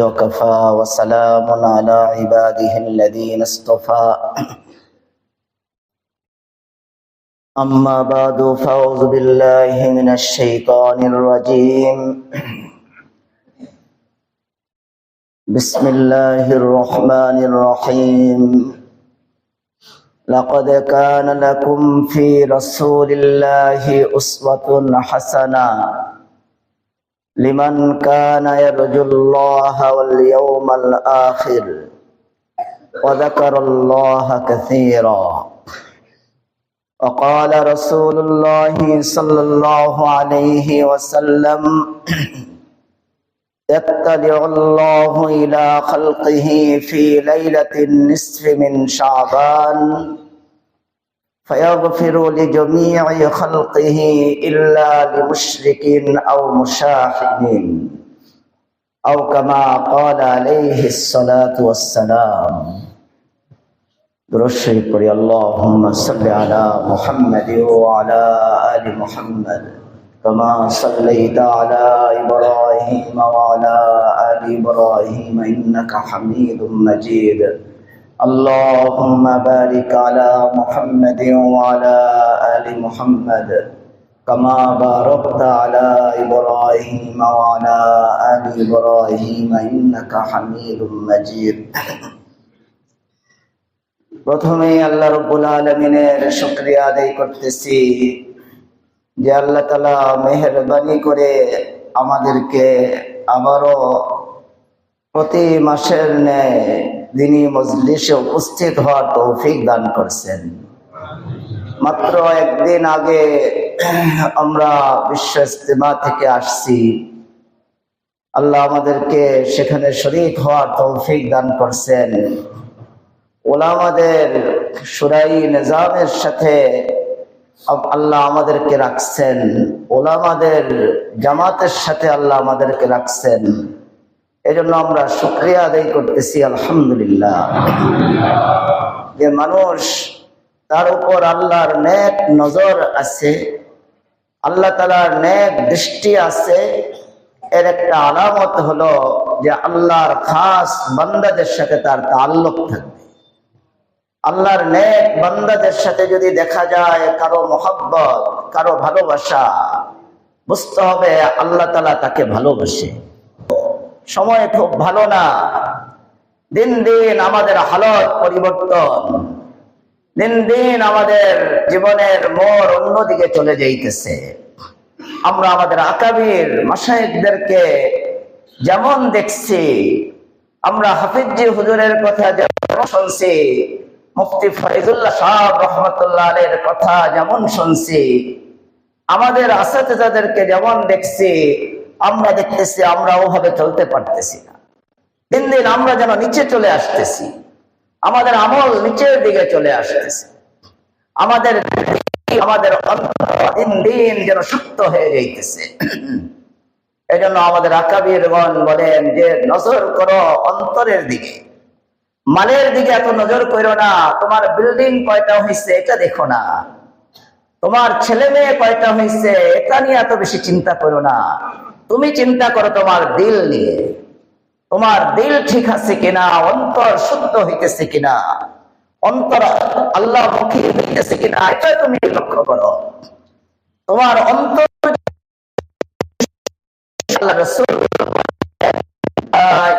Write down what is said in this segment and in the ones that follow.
وكفى وسلام على عباده الذين اصطفى أما بعد فأعوذ بالله من الشيطان الرجيم بسم الله الرحمن الرحيم لقد كان لكم في رسول الله أسوة حسنة لمن كان يرجو الله واليوم الآخر وذكر الله كثيرا وقال رسول الله صلى الله عليه وسلم يطلع الله إلى خلقه في ليلة النصف من شعبان فيغفر لجميع خلقه إلا لمشرك أو مشاحن أو كما قال عليه الصلاة والسلام درشي قري اللهم صل على محمد وعلى آل محمد كما صليت على إبراهيم وعلى آل إبراهيم إنك حميد مجيد اللهم بارك على محمد وعلى آل محمد كما باركت على إبراهيم وعلى آل إبراهيم إنك حميد مجيد প্রথমে আল্লাহ রাব্বুল আলামিনের শুকরিয়া আদায় করতেছি যে আল্লাহ তাআলা মেহেরবানি করে আমাদেরকে আবারো প্রতি মাসের ন্যায় দিনী মজলিসে উপস্থিত হওয়ার তৌফিক দান করছেন। মাত্র একদিন আগে আমরা বিশ্ব ইজতিমা থেকে আসছি, আল্লাহ আমাদেরকে সেখানে শরীক হওয়ার তৌফিক দান করছেন। ওলামাদের শুরাই নিজামের সাথে আল্লাহ আমাদেরকে রাখছেন, ওলামাদের জামাতের সাথে আল্লাহ আমাদেরকে রাখছেন। এজন্য আমরা শুকরিয়া আদায় করতেছি আলহামদুলিল্লাহ। যে মানুষ তার উপর আল্লাহর নেক নজর আছে, আল্লাহ তাআলার নেক দৃষ্টি আছে, এর একটা আলামত হলো যে আল্লাহর খাস বান্দাদের সাথে তার তাআল্লুক থাকবে। আল্লাহর নেক বান্দাদের সাথে যদি দেখা যায় কারো মহব্বত, কারো ভালোবাসা, বুঝতে হবে আল্লাহ তাআলা তাকে ভালোবাসে। সময় খুব ভালো না, দিন দিন আমাদের হালত পরিবর্তন, দিন দিন আমাদের জীবনের মোড় অন্যদিকে চলে যাইতেছে। আমরা আমাদের আকাবির মাশায়েখদেরকে যেমন দেখছি, আমরা হাফিজি হুজুরের কথা যেমন শুনছি, মুফতি ফয়জুল্লাহ সাহেব রহমাতুল্লাহ আলাইহির কথা যেমন শুনছি, আমাদের আসাতিজাদেরকে যেমন দেখছি, আমরা দেখতেছি আমরা ওভাবে চলতে পারতেছি না। দিন দিন আমরা যেন নিচে চলে আসতেছি, আমাদের আমল নিচের দিকে চলে আসতেছে, আমাদের দিন দিন যেন সুপ্ত হয়ে যাইতেছে। এই জন্য আমাদের আকাবিরগণ বলেন যে নজর করো অন্তরের দিকে, মালের দিকে এত নজর করো না। তোমার বিল্ডিং কয়টা হয়েছে এটা দেখো না, তোমার ছেলে মেয়ে কয়টা হয়েছে এটা নিয়ে এত বেশি চিন্তা করো না। তুমি চিন্তা করো তোমার দিল নিয়ে, তোমার দিল ঠিক আছে কিনা, অন্তর শুদ্ধ হইতেছে কিনা, অন্তর আল্লাহ মুখী হইতেছে কিনা, এটা তুমি লক্ষ্য করো। তোমার অন্তর আল্লাহ রাসূল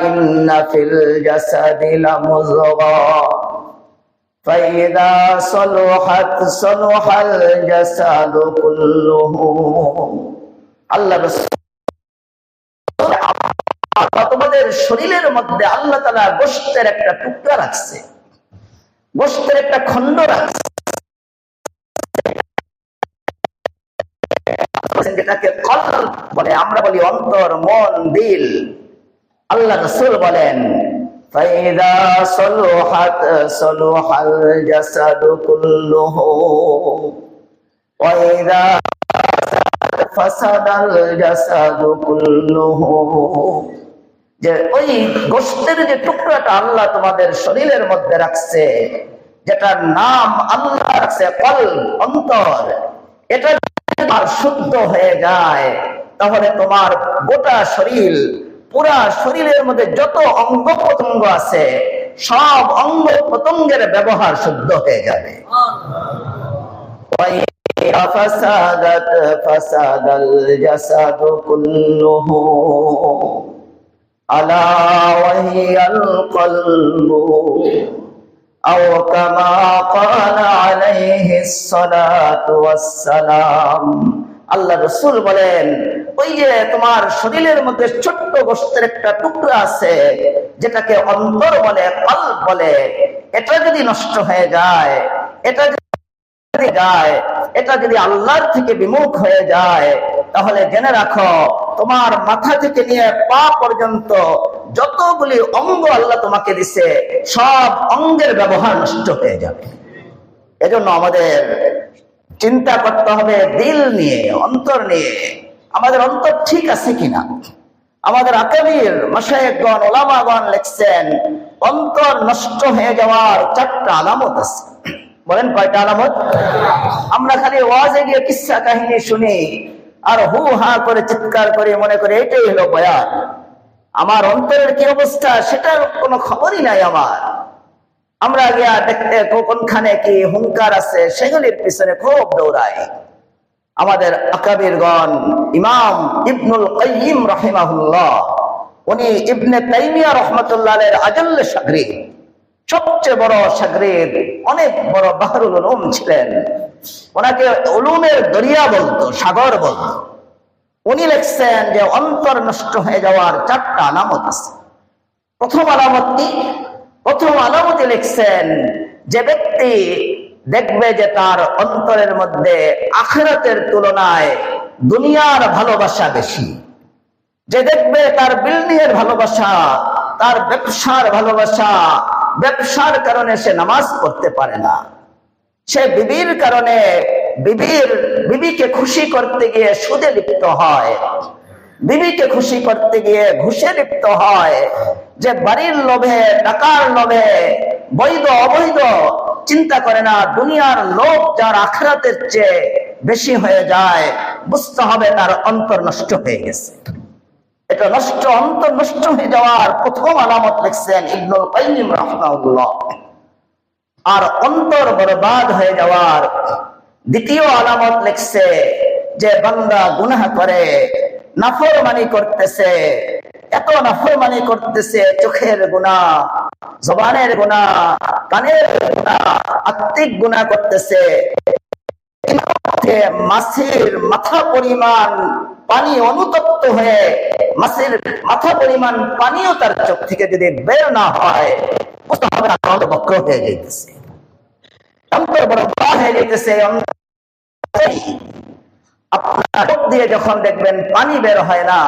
ইন্না ফিল জাসাদি লামুযগা ফাইদা সলুহাত সলুহাল জাসাদু কুল্লুহু। আল্লাহ রাসূল তোমাদের শরীরের মধ্যে আল্লাহ তাআলা গোশতের একটা টুকরা রাখছে, গোশতের একটা খণ্ড রাখছে, যেটাকে কলব বলে, আমরা বলি অন্তর, মন, দিল। আল্লাহ রাসূল বলেন ফাইদা সলুহাত সলুহাল জাসাদু কুল্লুহু ওয়া ইযা ফাসাদাল জাসাদু কুল্লুহু। যে ওই গোশতের যে টুকরাটা আল্লাহ তোমাদের শরীরের মধ্যে রাখছে, যেটার নাম আল্লাহ রাখছে কলব, অন্তর, এটা আর শুদ্ধ হয়ে যায় তাহলে তোমার গোটা শরীর পুরা শরীরের মধ্যে যত অঙ্গ প্রত্যঙ্গ আছে সব অঙ্গ প্রত্যঙ্গের ব্যবহার শুদ্ধ হয়ে যাবে। فسادت فساد الجسد كله ألا وهي القلب أو كما قال عليه الصلاة والسلام। আল্লাহ রাসূল বলেন, ওই যে তোমার শরীরের মধ্যে ছোট্ট গোশতের একটা টুকরা আছে যেটাকে অন্তর বলে, কলব বলে, এটা যদি নষ্ট হয়ে যায়, এটা যদি আল্লাহর থেকে বিমুখ হয়ে যায়, তাহলে জেনে রাখো তোমার মাথা থেকে নিয়ে পা পর্যন্ত যতগুলি অঙ্গ আল্লাহ তোমাকে দিছে সব অঙ্গের ব্যবহার নষ্ট হয়ে যাবে। এজন্য আমাদের চিন্তা করতে হবে দিল নিয়ে, অন্তর নিয়ে, আমাদের অন্তর ঠিক আছে কিনা। আমাদের আকাবির মাশায়েখগণ, ওলামাগণ লিখছেন অন্তর নষ্ট হয়ে যাওয়ার 4টা আলামত আছে। বলেন কয়টা আলামত? আমরা খালি ওয়াজে গিয়ে কিসসা কাহিনী শুনি আর হু হা করে চিৎকার করে মনে করে এটাই হলো বয়ান। আমার অন্তরের কি অবস্থা সেটার কোনো খবরই নাই আমার। আমরা গিয়া দেখতে কোনখানে কি হুঙ্কার আছে সেগুলির পিছনে খুব দৌড়াই। আমাদের আকাবিরগণ, ইমাম ইবনুল কাইয়িম রাহিমাহুল্লাহ, উনি ইবনে তাইমিয়া রাহমাতুল্লাহ আলাইহির আজল্ল শাগরিদ, সবচেয়ে বড় শাগরিদ, অনেক বড় বাহরুল উলুম ছিলেন। ওনাকে উলুমের দরিয়া বলতো, সাগর বলতো। উনি লিখছেন যে অন্তর নষ্ট হয়ে যাওয়ার 4টা আলামত আছে। প্রথম আলামতে লিখছেন যে ব্যক্তি দেখবে যে তার অন্তরের মধ্যে আখিরাতের তুলনায় দুনিয়ার ভালোবাসা বেশি। যে দেখবে তার বিল্ডিং এর ভালোবাসা, তার ব্যবসার ভালোবাসা, ব্যবসার কারণে সে নামাজ পড়তে পারে না, সে বিবির কারণে বিবিকে খুশি করতে গিয়ে সুদে লিপ্ত হয়, বিবিকে খুশি করতে গিয়ে ঘুষে লিপ্ত হয়, যে বাড়ির লোভে, টাকার লোভে, বৈধ অবৈধ চিন্তা করে না, দুনিয়ার লোভ যার আখিরাতের চেয়ে বেশি হয়ে যায়, বুঝতে হবে তার অন্তর নষ্ট হয়ে গেছে। এটা অন্তর নষ্ট হয়ে যাওয়ার প্রথম আলামত লিখছেন ইবনুল কাইয়িম রাহিমাহুল্লাহ। আর অন্তর বরবাদ হয়ে যাওয়ার দ্বিতীয় আলামত লিখছে যে বান্দা গুনাহ করে, নাফরমানি করতেছে, এত নাফরমানি করতেছে, চোখের গুনাহ, জবানের গুনাহ, কানের গুনাহ, আত্মিক গুনাহ করতেছে, মাছের মাথা পরিমাণ পানি অনুতপ্ত হয়ে মাছের মাথা পরিমাণ পানিও তার চোখ থেকে যদি বের না হয়, বক্র হয়ে যাইতেছে, অন্তর বরবাদ হয়ে যাইতেছে। আপনার চোখ দিয়ে যখন দেখবেন পানি বের হয় না,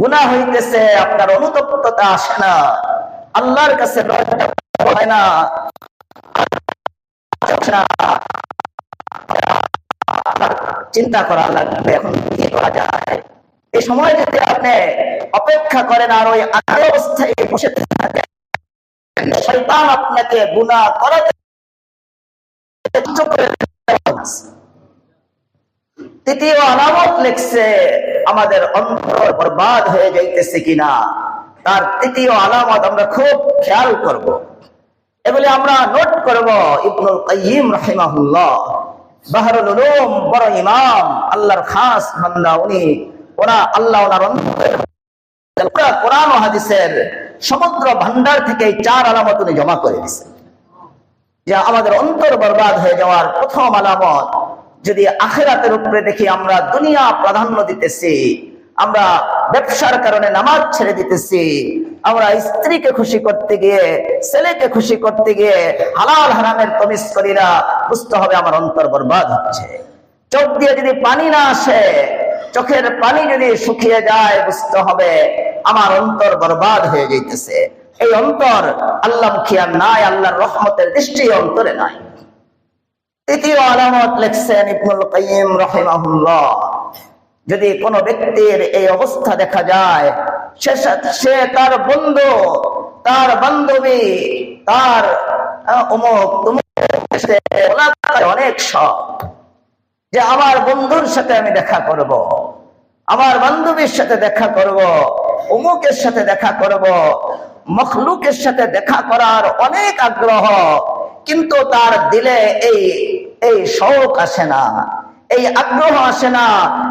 গুনাহ হইতেছে, আপনার অনুতপ্ততা আসে না, আল্লাহর কাছে লজ্জা হয় না, চিন্তা করা লাগবে এখন কি করা যায়। এই সময় যদি আপনি অপেক্ষা করেন আর ওই আগের অবস্থায় বসে থাকেন, শয়তান আপনাকে গুনাহ করাতে। তৃতীয় আলামত লিখছে আমাদের অন্তর বরবাদ হয়ে যাইতেছে কিনা, তার তৃতীয় আলামত আমরা খুব খেয়াল করব, এগুলি আমরা নোট করব। ইবনুল কাইয়িম রাহিমাহুল্লাহ, বাহরুল উলুম, বড় ইমাম, আল্লাহর খাস বান্দা, আল্লাহ ওনার অন্তরের কোরআন ও হাদিসের সমুদ্র ভান্ডার থেকে 4 আলামত উনি জমা করে দিয়েছেন। যে আমাদের অন্তর বরবাদ হয়ে যাওয়ার প্রথম আলামত, যদি আখিরাতের উপরে দেখি আমরা দুনিয়া প্রাধান্য দিতেছি, আমরা ব্যবসার কারণে নামাজ ছেড়ে দিতেছি, আমরা স্ত্রীকে খুশি করতে গিয়ে, ছেলেকে খুশি করতে গিয়ে হালাল হারামের তমিজ করি না, বুঝতে হবে আমার অন্তর বরবাদ হচ্ছে। চোখ দিয়ে যদি পানি না আসে, চোখের পানি যদি শুকিয়ে যায়, বুঝতে হবে আমার অন্তর বরবাদ হয়ে যাইতেছে। এই অন্তর আল্লাহ মুখিয়ার নাই, আল্লাহর রহমতের দৃষ্টি অন্তরে নাই। তৃতীয় আলামত লিখছেন ইবনুল কাইয়িম রাহিমাহুল্লাহ, যদি কোনো ব্যক্তির এই অবস্থা দেখা যায়, সে তার বন্ধু, তার বান্ধবী, তার অনেক শখ, যে আমার বন্ধুর সাথে আমি দেখা করব, আমার বান্ধবীর সাথে দেখা করব, অমুকের সাথে দেখা করব, মখলুকের সাথে দেখা করার অনেক আগ্রহ, কিন্তু তার দিলে এই শৌক আসে না, এই আগ্রহ আসে না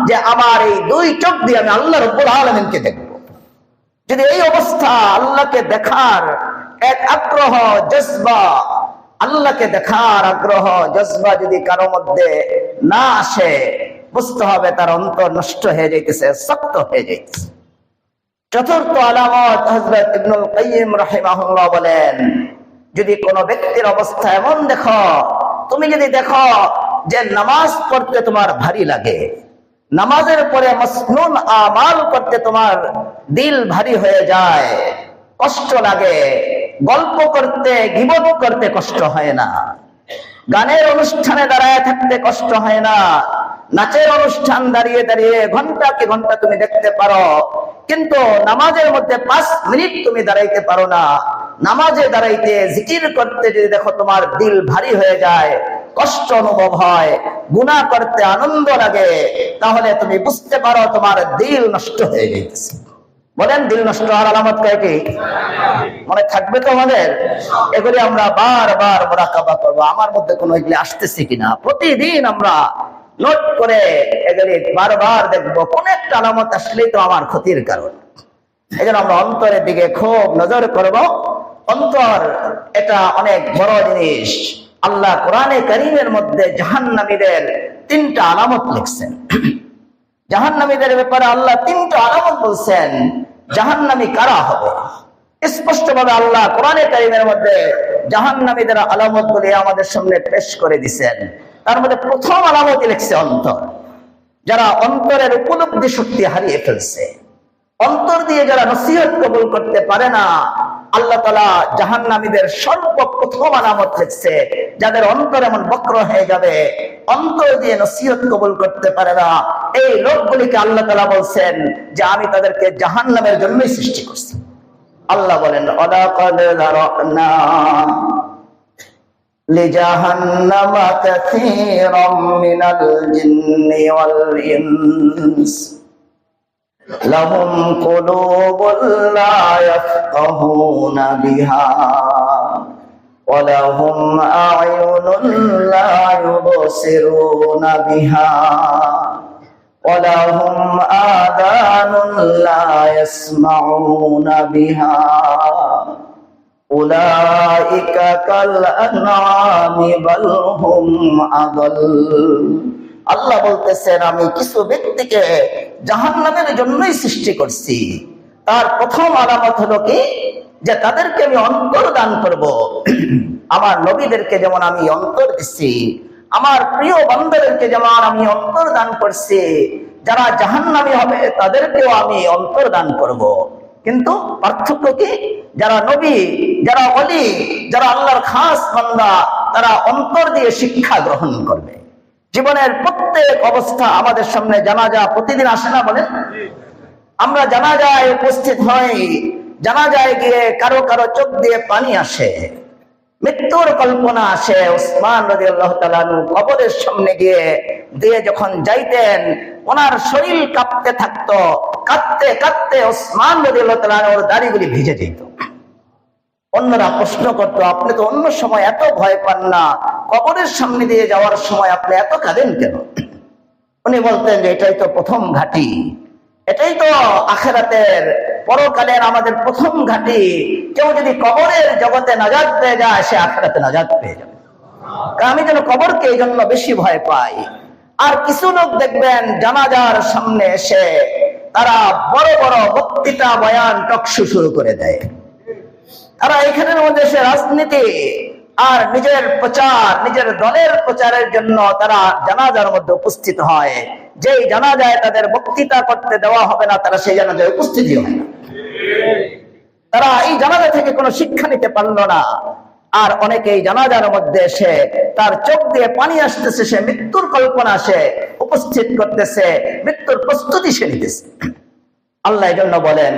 যে আমার এই দুই চোখ দিয়ে আমি আল্লাহ রাব্বুল আলামিনকে দেখব। যদি এই অবস্থা, আল্লাহকে দেখার এক আগ্রহ জজবা, আল্লাহকে দেখার আগ্রহ জজবা যদি কারো মধ্যে না আসে, বুঝতে হবে তার অন্তর নষ্ট হয়ে যাইতেছে, শক্ত হয়ে যাইতেছে। চতুর্থ আলামত হযরত ইবনুল কাইয়্যিম রাহিমাহুল্লাহ বলেন, যদি কোনো ব্যক্তির অবস্থা এমন দেখো, তুমি যদি দেখো যে নামাজ পড়তে তোমার ভারী লাগে, নামাজের পরে মাসনুন আমাল করতে তোমার দিল ভারী হয়ে যায়, কষ্ট লাগে, গল্প করতে গীবত করতে কষ্ট হয় না, গানের অনুষ্ঠানে দাঁড়ায় থাকতে কষ্ট হয় না, নাচের অনুষ্ঠান দাঁড়িয়ে দাঁড়িয়ে ঘন্টা কি ঘন্টা তুমি দেখতে পারো, কিন্তু নামাজের মধ্যে 5 মিনিট তুমি দাঁড়াইতে পারো না, নামাজে দাঁড়াইতে জিকির করতে যদি দেখো তোমার দিল ভারী হয়ে যায়, কষ্ট অনুভব হয়, গুনাহ করতে আনন্দ লাগে, তাহলে তুমি বুঝতে পারো তোমার দিল নষ্ট হয়ে যাইতেছে। বলেন, দিল নষ্ট হওয়ার আলামত কয়টি? মনে থাকবে তো আমাদের? এগুলি আমরা বারবার মুরাকাবা করবো, আমার মধ্যে কোনো এগুলি আসতেছে কিনা প্রতিদিন আমরা নোট করে এগুলি বারবার দেখবো, কোন একটা আলামত আসলেই তো আমার ক্ষতির কারণ। এই জন্য আমরা অন্তরের দিকে খুব নজর করব। অন্তর এটা অনেক বড় জিনিস। আল্লাহ কোরআনে কারীমের মধ্যে জাহান্নামীদের 3টা আলামত লিখছেন। জাহান্নামীদের ব্যাপারে আল্লাহ 3টা আলামত বলছেন। জাহান্নামী কারা হবে স্পষ্ট ভাবে আল্লাহ কোরআনে কারীমের মধ্যে জাহান্নামীদের আলামতগুলি আমাদের সামনে পেশ করে দিয়েছেন। তার মধ্যে প্রথম আলামত লিখছে অন্তর। যারা অন্তরের উপলব্ধি শক্তি হারিয়ে ফেলছে, অন্তর দিয়ে যারা নসিহত কবুল করতে পারে না, আল্লাহ তাআলা জাহান্নামীদের সর্বপ্রথম আলামত লিখছে। যাদের অন্তর এমন বক্র হয়ে যাবে, অন্তর দিয়ে নসিহত কবুল করতে পারে না, এই লোকগুলিকে আল্লাহ তাআলা বলছেন যে আমি তাদেরকে জাহান্নামের জন্যই সৃষ্টি করছি। আল্লাহ বলেন, ওয়ালাকাদ যারানা লিজাহান্নামা কাসীরাম মিনাল জিন্নি ওয়াল ইনস লাহুম কুলুবুন লা ইয়াফকাহুনা বিহা ওয়া লাহুম আ'য়ুনুন লা ইউবসিরুনা বিহা ওয়া লাহুম আযানুন লা ইয়াসমাউনা বিহা উলাইকা কাল আনআমি বাল হুম আদাল। আল্লাহ বলতেছেন আমি কিছু ব্যক্তিকে জাহান্নামের জন্যই সৃষ্টি করছি। তার প্রথম আলামত হলো কি, যে তাদেরকে আমি অন্তর দান করব। আমার নবীদেরকে যেমন আমি অন্তর দিচ্ছি, আমার প্রিয় বান্দাদেরকে যেমন আমি অন্তর দান করছি, যারা জাহান্নামী হবে তাদেরকেও আমি অন্তর দান করব। কিন্তু পার্থক্য কি? যারা নবী, যারা ওলি, যারা আল্লাহর খাস বান্দা, তারা অন্তর দিয়ে শিক্ষা গ্রহণ করবে। জীবনের প্রত্যেক অবস্থা আমাদের সামনে জানাজা প্রতিদিন আসে না? বলেন, আমরা জানাজায় উপস্থিত হই, জানাজায় গিয়ে কারো কারো চোখ দিয়ে পানি আসে, মৃত্যুর কল্পনা আসে। উসমান রাদিয়াল্লাহু তাআলা কবরের সামনে দিয়ে যখন যাইতেন, ওনার শরীর কাঁপতে থাকতো, কাঁদতে কাঁদতে উসমান রাদিয়াল্লাহু তাআলা ওর দাড়িগুলি ভিজে যেত। অন্যরা প্রশ্ন করতো, আপনি তো অন্য সময় এত ভয় পান না, কবরের সামনে দিয়ে যাওয়ার সময় আপনি এত কাঁদেন কেন? উনি বলতেন যে এটাই তো প্রথম ঘাঁটি, এটাই তো আখিরাতের পরকালের আমাদের প্রথম ঘাঁটি। কেউ যদি কবরের জগতে নাজাত পেয়ে যায়, সে আখিরাতে নাজাত পেয়ে যাবে। আমি যেন কবরকে এই জন্য বেশি ভয় পাই। আর কিছু লোক দেখবেন জানাজার সামনে এসে তারা বড় বড় বক্তৃতা, বয়ান, টকশো শুরু করে দেয়। তারা এখানের মধ্যে সে রাজনীতি আর নিজের প্রচার, নিজের দলের প্রচারের জন্য তারা জানাজার মধ্যে উপস্থিত হয়। যেই জানাজায় তাদের বক্তৃতা করতে দেওয়া হবে না, তারা সেই জানাজায় উপস্থিতি হয় না। তারা এই জানাজা থেকে কোনো শিক্ষা নিতে পারলো না। আর অনেকে এই জানাজার মধ্যে এসে তার চোখ দিয়ে পানি আসতেছে, সে মৃত্যুর কল্পনা সে উপস্থিত করতেছে, মৃত্যুর প্রস্তুতি সে নিতেছে। আল্লাহ এই জন্য বলেন,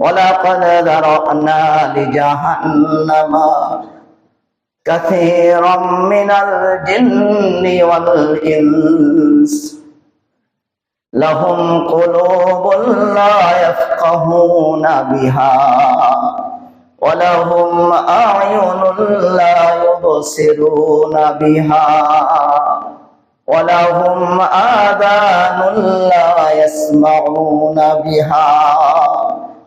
ওয়ালাকাদ যারানা লিজাহান্নামা কাসীরাম মিনাল জিন্নি ওয়াল ইনস লাহুম কুলুবুন লা ইয়াফকাহুনা বিহা ওয়া লাহুম আ'য়ুনুন লা ইউবসিরুনা বিহা ওয়া লাহুম আযানুন লা ইয়াসমাউনা বিহা।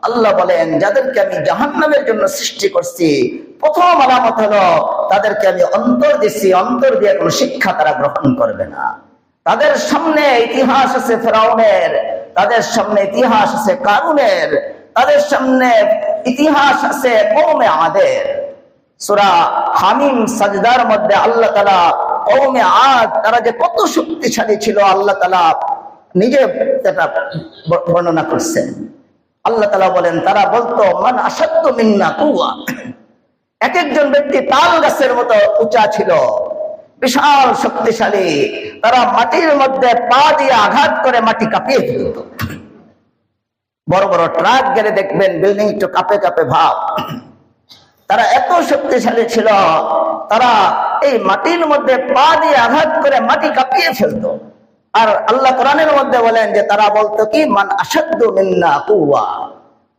আল্লাহ বলেন, যাদেরকে আমি জাহান্নামের জন্য সৃষ্টি করছি, প্রথম আলামত হলো তাদেরকে আমি অন্তর দিচ্ছি, অন্তর দিয়ে কোনো শিক্ষা তারা গ্রহণ করবে না। তাদের সামনে ইতিহাস আছে ফেরাউনের, তাদের সামনে ইতিহাস আছে কারুনের, তাদের সামনে ইতিহাস আছে কওমে আদের। সূরা হামিম সাজদার মধ্যে আল্লাহ তাআলা কওমে আদ তারা যে কত শক্তিশালী ছিল আল্লাহ তাআলা নিজে এটা বর্ণনা করছেন। আল্লাহ তাআলা বলেন, তারা বলতো মান আশাদ্দু মিন্না কুওয়া, এক একজন ব্যক্তি তাল গাছের মতো উঁচা ছিল, বিশাল শক্তিশালী। তারা মাটির মধ্যে পা দিয়ে আঘাত করে মাটি কাঁপিয়ে ফেলত। বড় বড় ট্রাক গেলে দেখবেন বিল্ডিং একটু কাঁপে কাঁপে ভাব। তারা এত শক্তিশালী ছিল, তারা এই মাটির মধ্যে পা দিয়ে আঘাত করে মাটি কাঁপিয়ে ফেলত। আর আল্লাহ কোরআনের মধ্যে বলেন যে তারা বলতো কি, মান আশাদ্দু মিন্না কুওয়া,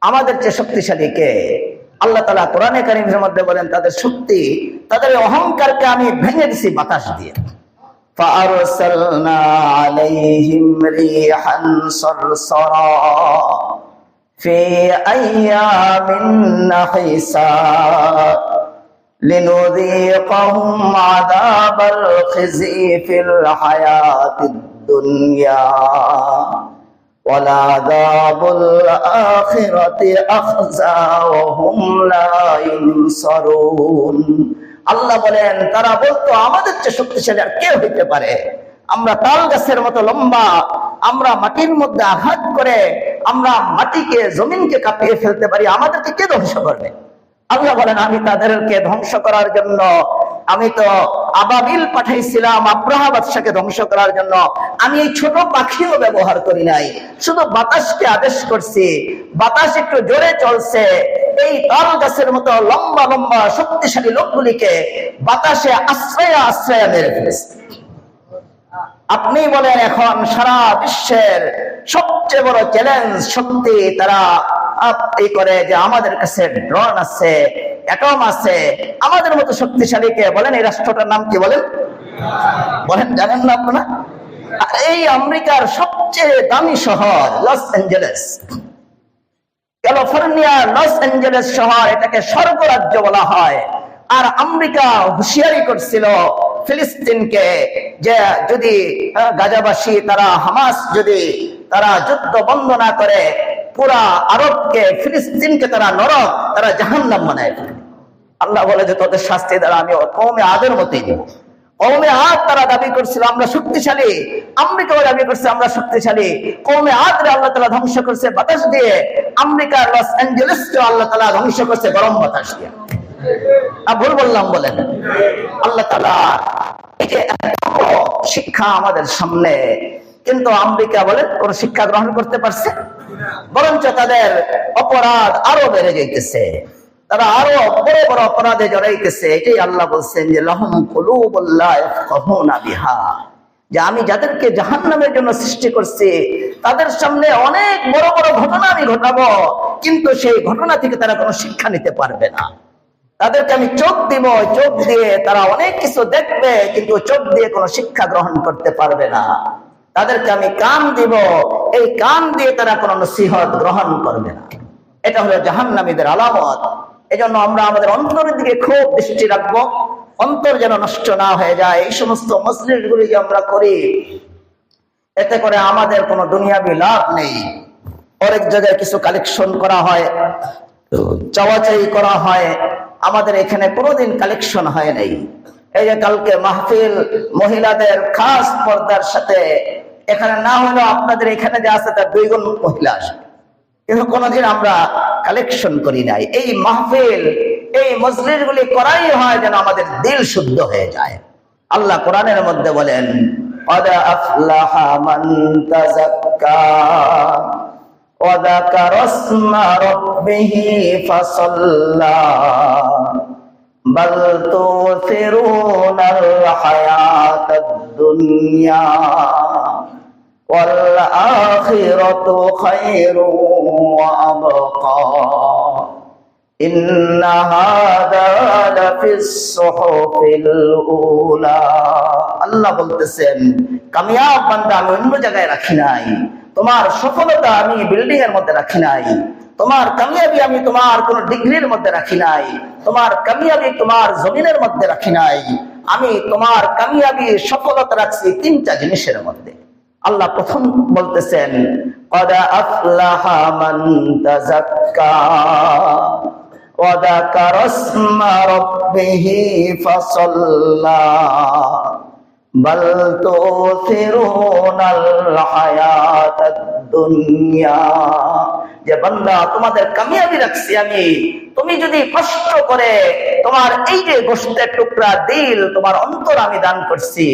আমাদের চেয়ে শক্তিশালী কে? আল্লাহ তাআলা কোরআনে কারীমের মধ্যে বলেন তাদের শক্তি, তাদের অহংকারকে আমি ভেঙে দিছি বাতাস দিয়ে। فأرسلنا عليهم ريحا صرصرا في أيام نحسات لنذيقهم عذاب الخزي في الحياة الدنيا ولعذاب الآخرة أخزى وهم لا ينصرون। আল্লাহ বলেন, তারা বলতো আমাদের চেয়ে শক্তিশালী আর কে হইতে পারে? আমরা তাল গাছের মতো লম্বা, আমরা মাটির মধ্যে আঘাত করে আমরা মাটিকে জমিনকে কাঁপিয়ে ফেলতে পারি, আমাদেরকে কে ধ্বংস করবে? আল্লাহ বলেন, আমি তাদেরকে ধ্বংস করার জন্য আমি তো আবাবিল পাঠাইছিলাম, আব্রাহা বাদশাকে ধ্বংস করার জন্য। আমি এই ছোট পাখিও ব্যবহার করি নাই, শুধু বাতাসকে আদেশ করছি, বাতাস একটু জোরে চলছে, এই তাল গাছের মতো লম্বা লম্বা শক্তিশালী লোকগুলিকে বাতাসে আশ্রয় আশ্রয় মেরে ফেলেছে। আপনি বলেন, এখন সারা বিশ্বের সবচেয়ে বড় চ্যালেঞ্জ শক্তি তারা এই করে যে আমাদের কাছে ড্রোন আছে, অ্যাটম আছে, আমাদের মতো শক্তিশালীকে বলেন এই রাষ্ট্রটার নাম কি বলেন? বলেন, জানেন না আপনারা? এই আমেরিকার সবচেয়ে দামি শহর Los Angeles, California Los Angeles শহর, এটাকে স্বর্গরাজ্য বলা হয়। আর আমেরিকা হুঁশিয়ারি করছিল ফিলিস্তিনকে যে যদি গাজাবাসী তারা হামাস যদি তারা যুদ্ধ বন্ধ না করে, পুরা আরবকে ফিলিস্তিনকে তারা নরক, তারা জাহান্নাম বানায় ফেলবে। আল্লাহ বলে যে তোদের শাস্তি দ্বারা আমি কওমে আদের মতই দেব। কওমে আদ তারা দাবি করছিল আমরা শক্তিশালী, আমেরিকাও দাবি করছে আমরা শক্তিশালী। কওমে আদরে আল্লাহ তাআলা ধ্বংস করছে বাতাস দিয়ে, আমেরিকার লস অ্যাঞ্জেলেসকে আল্লাহ তাআলা ধ্বংস করছে গরম বাতাস দিয়ে। ভুল বললাম বলেন? আল্লাহ তাআলা এই যে শিক্ষা আমাদের সামনে, কিন্তু আমেরিকা বলেন কোন শিক্ষা গ্রহণ করতে পারছে? বরঞ্চ তাদের অপরাধ আরো বেড়ে যাইতেছে, তারা আরো বড় বড় অপরাধে জড়াইতেছে। এটাই আল্লাহ বলছেন যে লাহুম কুলুবুন লা ইয়াফকাহুনা বিহা, যে আমি যাদেরকে জাহান্নামের জন্য সৃষ্টি করছি তাদের সামনে অনেক বড় বড় ঘটনা আমি ঘটাবো, কিন্তু সেই ঘটনা থেকে তারা কোনো শিক্ষা নিতে পারবে না। তাদেরকে আমি চোখ দিব, চোখ দিয়ে তারা অনেক কিছু দেখবে, কিন্তু চোখ দিয়ে কোনো শিক্ষা গ্রহণ করতে পারবে না। তাদেরকে আমি কান দিব, এই কান দিয়ে তারা কোনো নসিহত গ্রহণ করবে না। এটা হলো জাহান্নামীদের আলামত। এজন্য আমরা আমাদের অন্তরের দিকে খুব দৃষ্টি রাখবো, অন্তর যেন নষ্ট না হয়ে যায়। এই সমস্ত মজলিসগুলি যে আমরা করি, এতে করে আমাদের কোনো দুনিয়াবি লাভ নেই। অনেক জায়গায় কিছু কালেকশন করা হয়, চাওয়াচাই করা হয়, আমাদের এখানে কোনোদিন কালেকশন হয় নাই। এই যে কালকে মাহফিল মহিলাদের খাস পর্দার সাথে, এখানে না হলেও আপনাদের এখানে যে আছে তার 2 গুণ মহিলা আসবে, কিন্তু কোনোদিন আমরা কালেকশন করি নাই। এই মাহফিল এই মজলিসগুলি করাই হয় যেন আমাদের দিল শুদ্ধ হয়ে যায়। আল্লাহ কোরআনের মধ্যে বলেন, قد أفلح من تزكى وذكر اسم ربه فصلى بل تؤثرون الحياة الدنيا ওয়াল আখিরাতু খায়রু ওয়া আবকা ইন্না হাযা লাফিস সুহুফিল উলা। আল্লাহ বলতেছেন, কামিয়াব বান্দা আমি অন্য জায়গায় রাখি নাই, তোমার সফলতা আমি বিল্ডিং এর মধ্যে রাখি নাই, তোমার কামিয়াবি আমি তোমার কোন ডিগ্রির মধ্যে রাখি নাই, তোমার কামিয়াবি তোমার জমিনের মধ্যে রাখি নাই, আমি তোমার কামিয়াবি সফলতা রাখছি তিনটা জিনিসের মধ্যে। আল্লাহ প্রথম বলতেছেন, قد أفلح من تزكى وذكر اسم ربه فصلى بل تؤثرون الحياة الدنيا। যে বান্দা তোমাদের কামিয়াবি রাখছি আমি, তুমি যদি কষ্ট করে তোমার এই যে গোশতের টুকরা দিল তোমার অন্তর আমি দান করছি,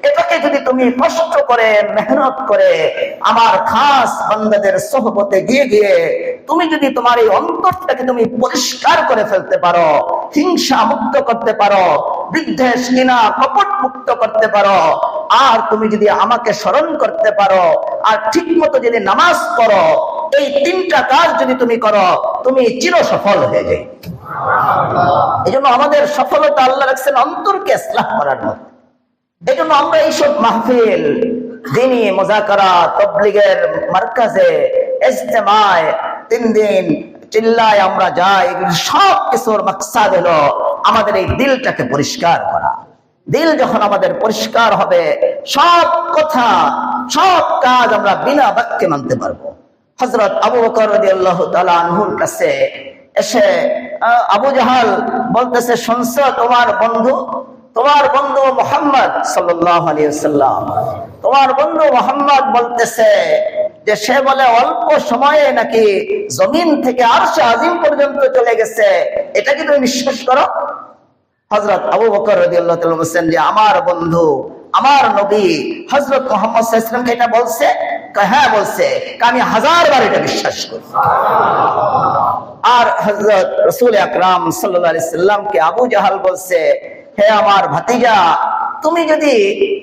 এটাকে যদি তুমি কষ্ট করে মেহনত করে আমার খাস বান্দাদের সোহবতে গিয়ে গিয়ে তুমি যদি তোমার এই অন্তরটাকে তুমি পরিষ্কার করে ফেলতে পারো, হিংসা মুক্ত করতে পারো, বিদ্বেষ ঘৃণা কপট মুক্ত করতে পারো, আর তুমি যদি আমাকে স্মরণ করতে পারো, আর ঠিক মতো যদি নামাজ পড়ো, এই তিনটা কাজ যদি তুমি করো, তুমি চির সফল হয়ে যাবে। এই জন্য আমাদের সফলতা আল্লাহ রাখছেন অন্তরকে ইসলাহ করার মধ্যে। এই জন্য আমরা এইসব মাহফিল, দ্বীনি মুযাকারা, তাবলীগের মারকাজে, ইজতেমায় 3 দিন চিল্লায় আমরা যাই, সব কিছুর মাকসাদ হলো আমাদের এই দিলটাকে পরিষ্কার করা। দিল যখন আমাদের পরিষ্কার হবে, সব কথা সব কাজ আমরা বিনা বাক্যে মানতে পারবো। হযরত আবু বকর রাদিয়াল্লাহু তাআলা আনহুর কাছে এসে আবু জাহাল বলতেছে, শুনছো তোমার বন্ধু মুহাম্মদ সাল্লাল্লাহু আলাইহি ওয়াসাল্লাম, তোমার বন্ধু মুহাম্মদ বলতেছে যে সে বলে অল্প সময়ে নাকি জমিন থেকে আরশে আজিম পর্যন্ত চলে গেছে, এটা কি তুমি বিশ্বাস করো? হযরত আবু বকর রাদিয়াল্লাহু তাআলা বলেন যে আমার বন্ধু, আমার নবী হযরত মুহাম্মদ সাল্লাল্লাহু আলাইহি ওয়াসাল্লামকে এটা বলছে? হ্যাঁ বলছে। আমি 1000 বার এটা বিশ্বাস করি। আর হযরত রাসূল আকরাম সাল্লাল্লাহু আলাইহি সাল্লামকে আবু জাহাল বলছে, হে আমার ভাতিজা, তুমি যদি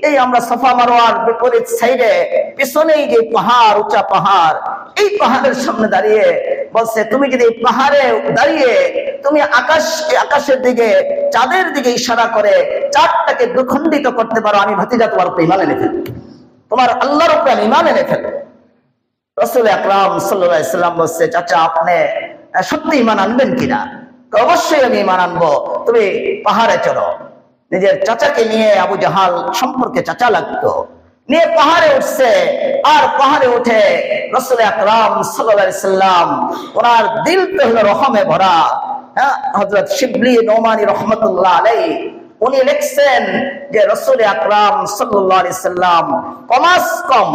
এই আমরা সাফা মারওয়ার বিপরীত সাইডে পিছনেই যে পাহাড়, উঁচা পাহাড়, এই পাহাড়ের সামনে দাঁড়িয়ে বলছে, তুমি যদি পাহাড়ে দাঁড়িয়ে তুমি আকাশের দিকে চাঁদের দিকে ইশারা করে চাঁদটাকে দ্বিখণ্ডিত করতে পারো, আমি ভাতিজা তোমার উপরে ঈমান এনে ফেলবো, তোমার আল্লাহর উপরে আমি ঈমান এনে ফেলবো। রাসূল আকরাম সাল্লাল্লাহু আলাইহি সাল্লাম বলছে, চাচা আপনি সত্যি ঈমান আনবেন কিনা? অবশ্যই আমি ঈমান আনবো, তুমি পাহাড়ে চলো। নিজের চাচাকে নিয়ে, আবু জাহাল সম্পর্কে চাচা লাগতো, নিয়ে পাহাড়ে উঠছে। আর পাহাড়ে উঠে রাসূল আকরাম সাল্লাল্লাহু আলাইহি সাল্লাম, ওনার দিল তো হলো রহমে ভরা। হযরত শিবলি নোমানী রাহমাতুল্লাহ আলাইহি উনি লিখছেন যে রাসূল আকরাম সাল্লাল্লাহু আলাইহি সাল্লাম কমাস কম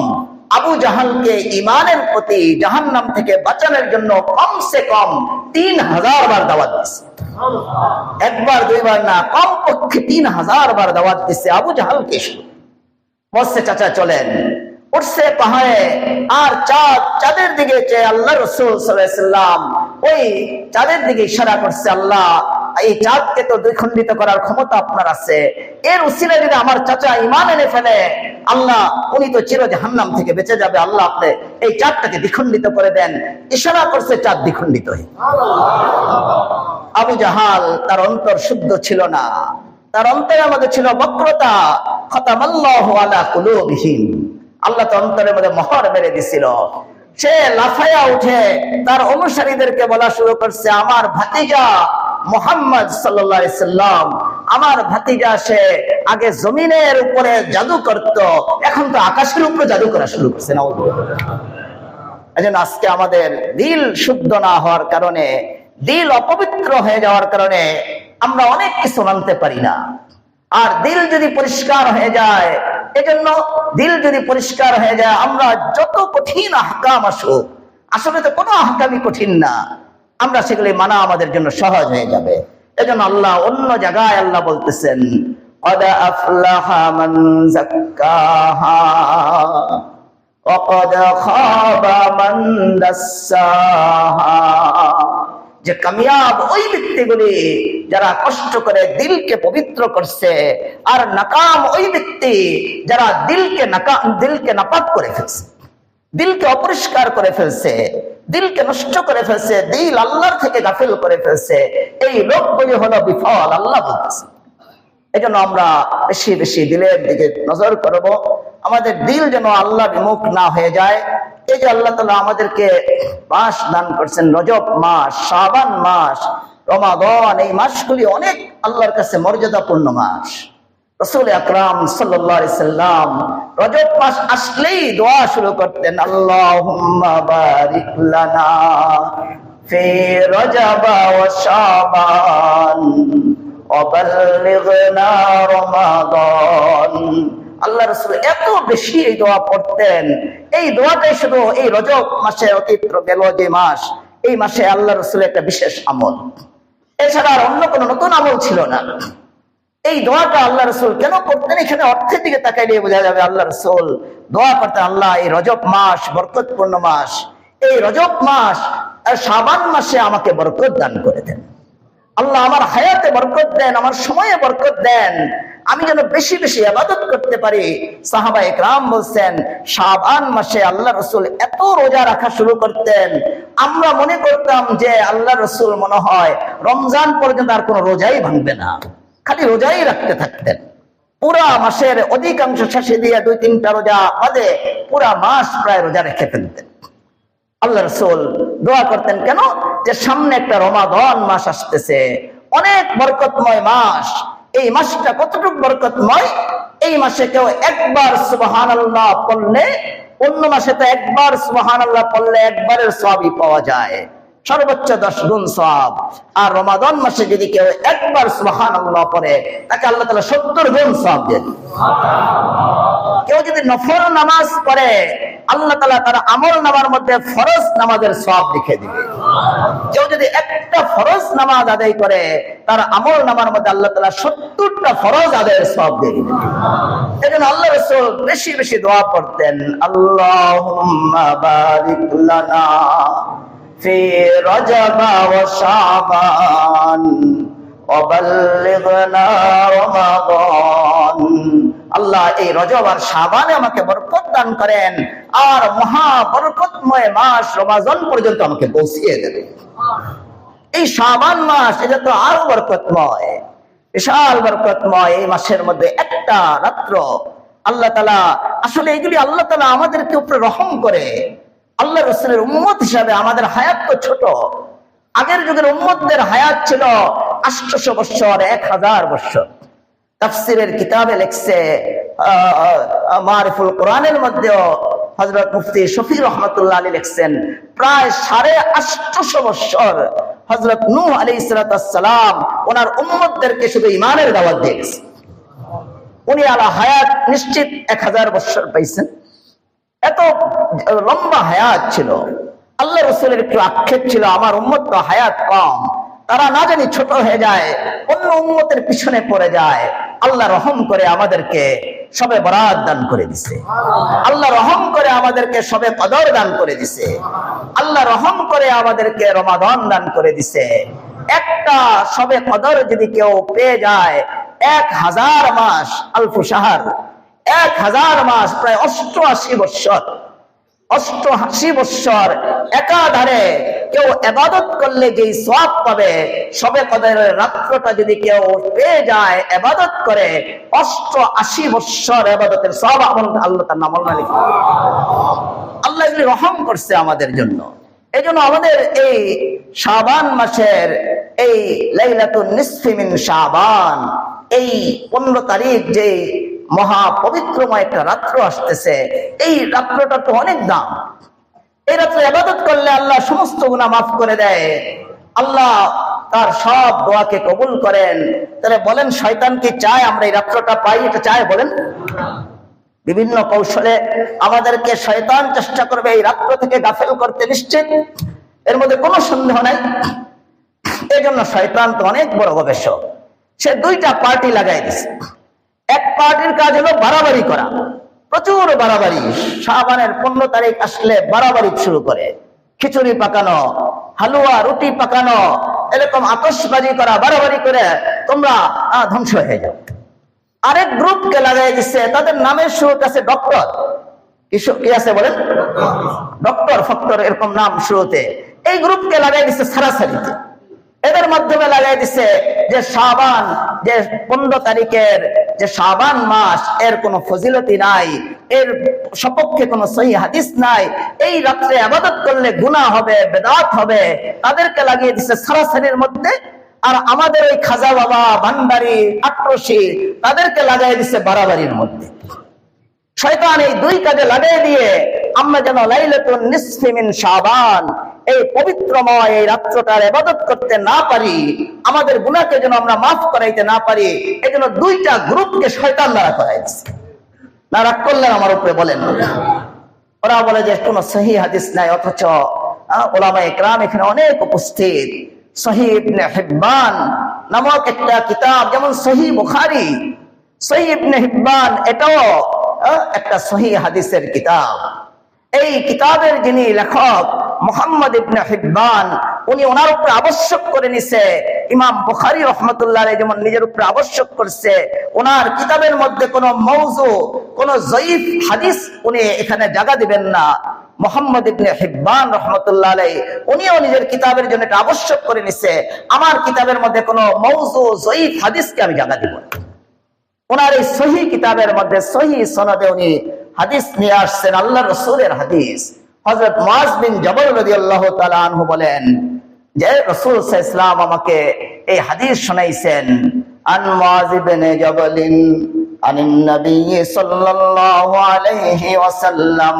আবু জাহালকে ঈমানের প্রতি জাহান্নাম থেকে বাঁচানোর জন্য কমসে কম 3000 বার দাওয়াত দিয়েছে। একবার দুইবার না, কমপক্ষে 3000 বার দাওয়াত দিচ্ছে আবু জাহালকে। বলছে, চাচা চলেন। উঠছে পাহাড়ে, আর চাঁদের দিকে চেয়ে আল্লাহ রাসূল সাল্লাল্লাহু আলাইহি সাল্লাম ওই চাঁদের দিকে ইশারা করছে, আল্লাহ এই চাঁদকে তো দ্বিখণ্ডিত করার ক্ষমতা আপনার আছে, এর উসিলায় যদি আমার চাচা ঈমান এনে ফেলে, আল্লাহ উনি তো চির জাহান্নাম থেকে বেঁচে যাবে, আল্লাহ আপনি এই চাঁদটাকে দ্বিখণ্ডিত করে দেন। ইশারা করছে, চাঁদ দ্বিখণ্ডিত হয়ে। আবু জাহাল তার অন্তর শুদ্ধ ছিল না, তার অন্তরের মধ্যে ছিল বক্রতা। খাতামাল্লাহু আলা কুলুবিহিম, আল্লাহ তো অন্তরের মধ্যে মোহর মেরে দিছিল। সে লাফায়া উঠে তার অনুসারীদেরকে বলা শুরু করছে, আমার ভাতিজা মুহাম্মদ সাল্লাল্লাহু আলাইহি সাল্লাম, আমার ভাতিজা সে আগে জমিনের উপরে জাদু করত, এখন তো আকাশের উপরে জাদু করা শুরু করছে। এজন্য আজকে আমাদের দিল শুদ্ধ না হওয়ার কারণে, দিল অপবিত্র হয়ে যাওয়ার কারণে আমরা অনেক কিছু মানতে পারি না। আর দিল যদি পরিষ্কার হয়ে যায়, এজন্য দিল যদি পরিষ্কার হয়ে যায়, আমরা যত কঠিন আহকাম আসুক, আসলে তো কোনো আহকামই কঠিন না, আমরা সেগুলি মানা আমাদের জন্য সহজ হয়ে যাবে। এজন্য আল্লাহ অন্য জায়গায় আল্লাহ বলতেছেন, قد أفلح من زكاها وقد خاب من دساها যে কামিয়াব ওই ব্যক্তিগুলি যারা কষ্ট করে দিলকে পবিত্র করছে, আর নাকাম ওই ব্যক্তি যারা দিলকে নাপাক করে ফেলছে, দিলকে অপরিষ্কার করে ফেলছে, দিলকে নষ্ট করে ফেলছে, দিল আল্লাহর থেকে গাফিল করে ফেলছে। এই লোকগুলি হলো বিফল, আল্লাহ বলছে। এই জন্য আমরা বেশি বেশি দিলের দিকে নজর করব, আমাদের দিল যেন আল্লাহ বিমুখ না হয়ে যায়। এই যে আল্লাহ তাআলা আমাদেরকে মাস দান করছেন, রজব মাস, শাবান মাস, রমাদান, এই মাসগুলি অনেক আল্লাহর কাছে মর্যাদাপূর্ণ মাস। রাসূল আকরাম সাল্লাল্লাহু আলাইহি সাল্লাম রজব মাস আসলেই দোয়া শুরু করতেন, আল্লাহুম্মা বারিক লানা ফি রজব ওয়া শাবান ওয়া বাল্লিগনা রমাদান। আল্লাহ রাসূল এত বেশি এই দোয়া পড়তেন। এই দোয়াটাই শুধু এই রজব মাসে অতীত গেল যে মাস, এই মাসে আল্লাহ রাসূলের একটা বিশেষ আমল, এছাড়া আর অন্য কোনো নতুন আমল ছিল না। এই দোয়াটা আল্লাহ রাসূল কেন করতেন? এখানে অর্থের দিকে তাকাইলে বোঝা যাবে আল্লাহ রাসূল দোয়া করতেন, আল্লাহ এই রজব মাস বরকতপূর্ণ মাস, এই রজব মাস আর শাবান মাসে আমাকে বরকত দান করে দেন। আল্লাহ আমার হায়াতে বরকত দেন, আমার সময়ে বরকত দেন, আমি যেন বেশি বেশি ইবাদত করতে পারি। সাহাবা ইকরাম বলছেন, শাবান মাসে আল্লাহ রাসূল এত রোজা রাখা শুরু করতেন, আমরা মনে করতাম যে আল্লাহ রাসূল মনে হয় রমজান পর্যন্ত আর কোনো রোজাই ভাঙবে না, খালি রোজাই রাখতে থাকতেন। পুরা মাসের অধিকাংশ শেষে দিয়ে 2-3টা রোজা বাদে পুরা মাস প্রায় রোজা রেখে ফেলতেন। আল্লাহ রাসূল দোয়া করতেন কেন? যে সামনে একটা রমাদান মাস আসতেছে, অনেক বরকতময় মাস। এই মাসটা কতটুকু বরকতময়, এই মাসে কেউ একবার সুবহানাল্লাহ পড়লে, অন্য মাসে তো একবার সুবহানাল্লাহ পড়লে একবারের সওয়াবই পাওয়া যায়, সর্বোচ্চ 10 গুণ সওয়াব। আর রমাদান মাসে যদি কেউ একবার সুবহানাল্লাহ পড়ে, তাকে আল্লাহ তাআলা 70 গুণ সওয়াব দেন। কেউ যদি নফল নামাজ পড়ে, আল্লাহ তাআলা তার আমল নামার মধ্যে ফরজ নামাজের সওয়াব লিখে দিবে। কেউ যদি একটা ফরজ নামাজ আদায় করে, তার আমল নামার মধ্যে আল্লাহ তাআলা 70টা ফরজ আদায়ের সওয়াব দিয়ে দিবেন। এজন্য আল্লাহ রাসূল বেশি বেশি দোয়া করতেন, আল্লাহুম্মা বারিক লানা ফি রজব ওয়া শাবান ওয়া বাল্লিগনা রমাদান। আল্লাহ এই রজব আর শাবানে আমাকে বরকত দান করেন, আর মহা বরকতময় মাস রমজান পর্যন্ত আমাকে পৌঁছিয়ে দেবেন। এই শাবান মাস, এটা তো আরো বরকতময়, বিশাল বরকতময়। এই মাসের মধ্যে একটা রাত্র আল্লাহ তাআলা, আসলে এগুলি আল্লাহ তাআলা আমাদেরকে উপরে রহম করে। আল্লাহ রাসূলের উম্মত হিসাবে আমাদের হায়াত তো ছোট। আগের যুগের উম্মতদের হায়াত ছিল 800 বছর, 1000 বছর। তাফসীরের কিতাবে লেখছে, মারিফুল কোরআনের মধ্যেও হযরত মুফতি শফি রহমাতুল্লাহ আলাইহি লিখছেন, প্রায় 850 বছর হযরত নূহ আলাইহিস সালাম ওনার উম্মতদেরকে শুধু ঈমানের দাওয়াত দিয়েছেন। উনি আলা হায়াত নিশ্চিত 1000 বছর পাইছেন। এত লম্বা হায়াত ছিল। আল্লাহ রাসূলের একটু আক্ষেপ ছিল, আমার উম্মত তো হায়াত কম, তারা না জানি ছোট হয়ে যায়, অন্য উম্মতের পিছনে পড়ে যায়। আল্লাহ রহম করে আমাদেরকে সবে বরাত দান করে দিছে। আল্লাহ রহম করে আমাদেরকে সবে কদর দান করে দিছে। আল্লাহ রহম করে আমাদেরকে রমাদান দান করে দিছে। একটা সবে কদর যদি কেউ পেয়ে যায়, 1000 মাস, আলফু শাহর, 1000 মাস, প্রায় 88 বছর, 88 বছর একাধারে কেউ ইবাদত করলে যেই সওয়াব পাবে, সবে কদরের রাত্রটা যদি কেউ পেয়ে যায়, ইবাদত করে, 88 বছর ইবাদতের সওয়াব আল্লাহ তার নাম লিখে। আল্লাহ এগুলি রহম করছে আমাদের জন্য। এই জন্য আমাদের এই শাবান মাসের এই লাইলাতুন নিসফি মিন শাবান, এই 15 তারিখ যে মহা পবিত্রময় একটা রাত্র আসতেছে, এই রাত্রটা তো অনেক দাম। এই রাত্রে ইবাদত করলে আল্লাহ সমস্ত গুনাহ মাফ করে দেয়, আল্লাহ তার সব দোয়াকে কবুল করেন। তাহলে বলেন, শয়তান কি চায় আমরা এই রাত্রটা পাই? এটা চায়? বলেন। বিভিন্ন কৌশলে আমাদেরকে শয়তান চেষ্টা করবে এই রাত্র থেকে গাফেল করতে, নিশ্চিত, এর মধ্যে কোনো সন্দেহ নাই। এই জন্য শয়তান তো অনেক বড় গবেষক, সে 2টা পার্টি লাগাই দিছে। এক পার্টির কাজ হলো বাড়াবাড়ি করা, প্রচুর বাড়াবাড়ি। শাবানের 15 তারিখ আসলে বাড়াবাড়ি শুরু করে, খিচুড়ি পাকানো, হালুয়া, রুটি পাকানো, এরকম আতশবাজি করা, বাড়াবাড়ি করে তোমরা ধ্বংস হয়ে যাও। আরেক গ্রুপকে লাগাই দিচ্ছে, তাদের নামের শুরুতে আছে ডক্টর। কি আছে বলেন? ডক্টর ফক্টর এরকম নাম শুরুতে। এই গ্রুপকে লাগাই দিচ্ছে সারাসারিতে। এদের মাধ্যমে লাগাই দিচ্ছে যে শাবান, যে 15 তারিখের যে শাবান মাস, এর কোনো ফজিলতি নাই, এর সপক্ষে কোনো সহিহ হাদিস নাই, এই রাত্রে ইবাদত করলে গুনাহ হবে, বেদাত হবে। তাদেরকে লাগিয়ে দিচ্ছে সারাসারির মধ্যে। আর আমাদের ওই খাজা বাবা, ভান্ডারি, আট্রসি, তাদেরকে লাগাই দিচ্ছে বাড়াবাড়ির মধ্যে। শয়তান এই দুই কাজে লাগিয়ে দিয়ে আমরা যেন লাইলাতুন নিসফি মিন শাবান, এই পবিত্রময় এই রাত্রটার ইবাদত করতে না পারি, আমাদের গুনাহকে যেন আমরা মাফ করাইতে না পারি, এজন্য দুইটা গ্রুপকে শয়তান দ্বারা করাইছে। না রাগ করলেন আমার উপরে? বলেন। ওরা বলে যে কোনো সহিহ হাদিস নাই, অথচ উলামায়ে কেরাম এখানে অনেক উপস্থিত। সহিহ ইবনে হিব্বান নামক একটা কিতাব, যেমন সহিহ বুখারী, সহিহ ইবনে হিব্বান এটাও একটা সহিহ হাদিসের কিতাব। এই কিতাবের যিনি লেখক মুহাম্মদ ইবনে হিব্বান, উনি ওনার উপরে আবশ্যক করে নিছে। ইমাম বুখারী রাহমাতুল্লাহ আলাইহি যেমন নিজের উপরে আবশ্যক করছে, ওনার কিতাবের মধ্যে কোনো মওযু, কোনো জয়ীফ হাদিস উনি এখানে জায়গা দিবেন না। মুহাম্মদ ইবনে হিব্বান রাহমাতুল্লাহ আলাইহি উনিও নিজের কিতাবের জন্য এটা আবশ্যক করে নিছে, আমার কিতাবের মধ্যে কোনো মওযু জয়ীফ হাদিসকে আমি জায়গা দিব না। ওনার এই সহিহ কিতাবের মধ্যে সহিহ সনদে উনি হাদিস নিয়ে আসছেন, আল্লাহর রাসূলের হাদিস। হযরত মুআয বিন জবল রাদিয়াল্লাহু তাআলা আনহু বলেন যে রাসূল সাল্লাল্লাহু আলাইহি ওয়াসাল্লাম আমাকে এই হাদিস শোনাইছেন। আন মুআয বিন জবলিন আনিন নবী সাল্লাল্লাহু আলাইহি ওয়াসাল্লাম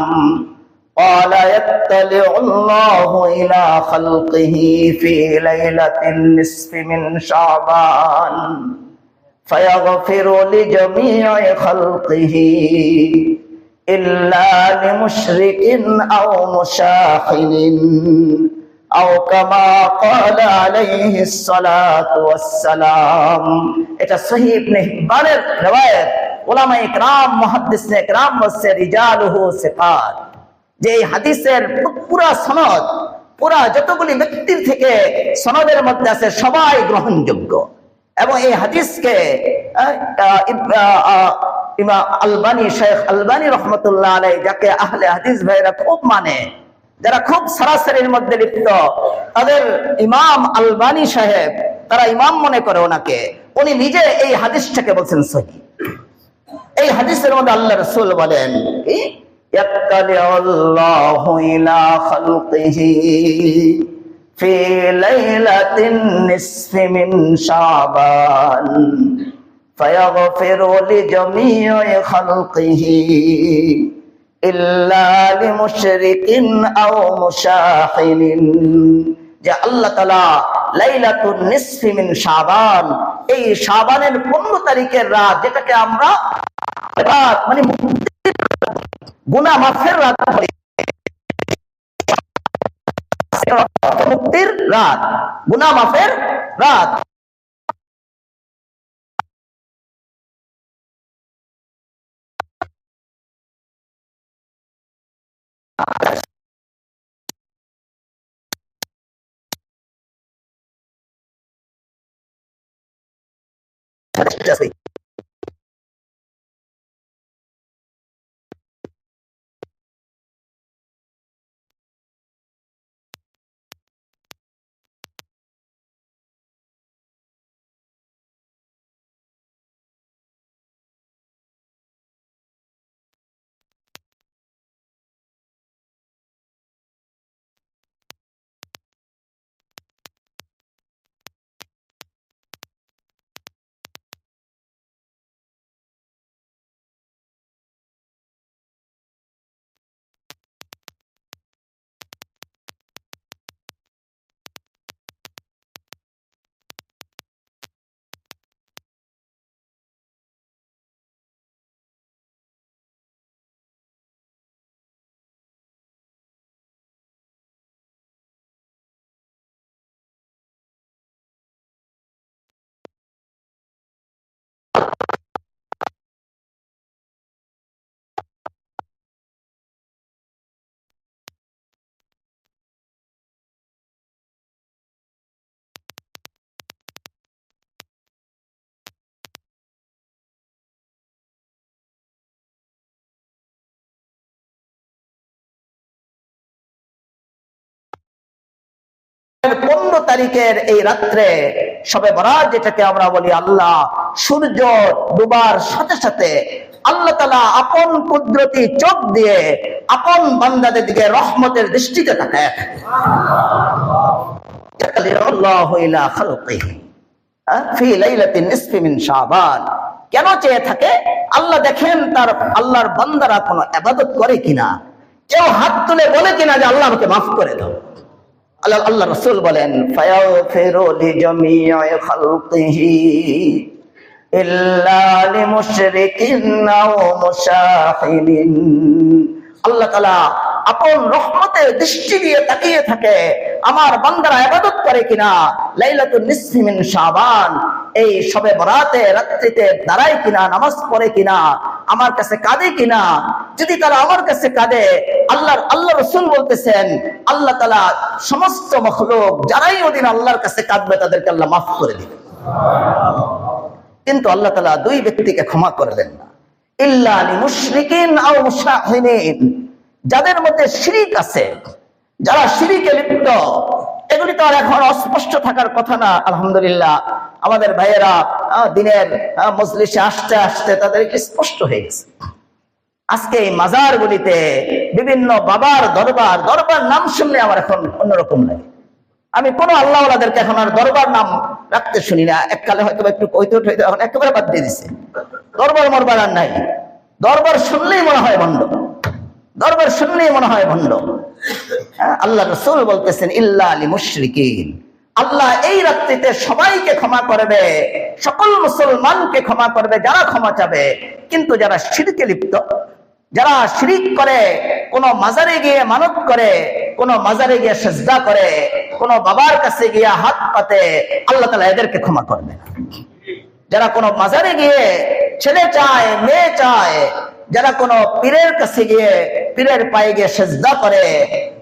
قال يطلع الله إلى خلقه في ليلة النصف من شعبان فيغفر لجميع خلقه إلا لمشرك أو مشاحن أو كما قال عليه الصلاة والسلام। এটা সহিহ ইবনে হিব্বানের riwayat। উলামায়ে কেরাম, মুহাদ্দিসে কেরাম বলছে রিজালুহু সিকাত, যে এই হাদিসের পুরা সনদ, পুরা যতগুলি ব্যক্তির থেকে সনদের মধ্যে আছে সবাই গ্রহণযোগ্য। এবং এই হাদিসকে ইমাম আলবানী, শেখ আলবানী রহমতুল্লাহ আলাইহি, যাকে আহলে হাদিস ভাইরা খুব মানে, যারা খুব সরাসরির মধ্যে লিপ্ত, তাদের ইমাম আলবানী সাহেব, তারা ইমাম মনে করে ওনাকে। উনি নিজে এই হাদিসটাকে বলছেন সহিহ। এই হাদিসের মধ্যে আল্লাহ রাসূল বলেন কি, ইয়াত্তালিউল্লাহু ইলা খালকিহি في ليلة النصف من شعبان فيغفر لجميع خلقه إلا لمشرك أو مشاحن। যে আল্লাহ তাআলা লাইলাতুন নিসফি মিন শাবান, এই শাবানের 15 তারিখের রাত, যেটাকে আমরা রাত মানে গুনাহ মাফের রাত বলি, মুক্তির রাত, গুনাহ মাফের রাত। তারিখের এই রাত্রে শবে বরাত যেটাকে আমরা বলি, আল্লাহ সূর্য ডুবার সাথে সাথে আল্লাহ তাআলা আপন কুদরতি চোখ দিয়ে আপন বান্দাদের দিকে রহমতের দৃষ্টিতে তাকায়। আল্লাহু ইলা খালকিহি ফি লাইলাতিন নিসফি মিন শাবান। কেন চেয়ে থাকে? আল্লাহ দেখেন তার আল্লাহর বান্দারা কোনো ইবাদত করে কিনা, কেউ হাত তুলে বলে কিনা যে আল্লাহ আমাকে মাফ করে দাও। আল্লাহ রাসূল বলেন, ফায়াগফিরু লিজামিই খালকিহি ইল্লা লিমুশরিকিন আও মুশাহিদিন। আল্লাহ তাআলা আপন রহমতের দৃষ্টি দিয়ে তাকিয়ে থাকে আমার বান্দারা ইবাদত করে কিনা, লাইলাতুন নিসফি মিন শাবান এই শবে বরাতে রাত্রিতে দাঁড়ায় কিনা, নামাজ পড়ে কিনা, আমার কাছে কাঁদে কিনা। যদি তারা আমার কাছে কাঁদে, আল্লাহ রাসূল বলতেছেন আল্লাহ তাআলা সমস্ত মাখলুক যারাই ওদিন আল্লাহর কাছে কাঁদবে তাদেরকে আল্লাহ মাফ করে দিবেন। কিন্তু আল্লাহ তাআলা দুই ব্যক্তিকে ক্ষমা করে দেন না, ইল্লা লিমুশরিকিন আও মুশাহিদিন, যাদের মধ্যে শিরিক আছে, যারা শিরিকে লিপ্ত। এগুলি তো আর এখন অস্পষ্ট থাকার কথা না। আলহামদুলিল্লাহ আমাদের ভাইয়েরা দিনের মজলিসে আসতে আসতে তাদের স্পষ্ট হয়ে গেছে। আজকে এই মাজারগুলিতে বিভিন্ন বাবার দরবার নাম শুনলে আমার এখন অন্যরকম লাগে। আমি কোনো আল্লাহওয়ালাদেরকে এখন আর দরবার নাম রাখতে শুনি না। এককালে হয়তো একটু কইতে উঠে, এখন একেবারে বাদ দিয়ে দিছে। দরবার মরবার আর নাই। দরবার শুনলেই মনে হয় ভণ্ড, দরবার শুনলেই মনে হয় ভণ্ড। আল্লাহ রাসূল বলতেছেন ইল্লা লিমুশরিকিন, আল্লাহ এই রাত্রিতে সবাইকে ক্ষমা করবে, সকল মুসলমানকে ক্ষমা করবে যারা ক্ষমা চাবে। কিন্তু যারা শিরকে লিপ্ত, যারা শিরিক করে, কোন মাজারে গিয়ে মানত করে, কোন মাজারে গিয়ে সিজদা করে, কোন বাবার কাছে গিয়ে হাত পাতে, আল্লাহ তাআলা এদেরকে ক্ষমা করবে না। যারা কোন মাজারে গিয়ে ছেলে চায়, মেয়ে চায়, যারা কোন পীরের কাছে গিয়ে পীরের পায়ে গিয়ে সিজদা করে,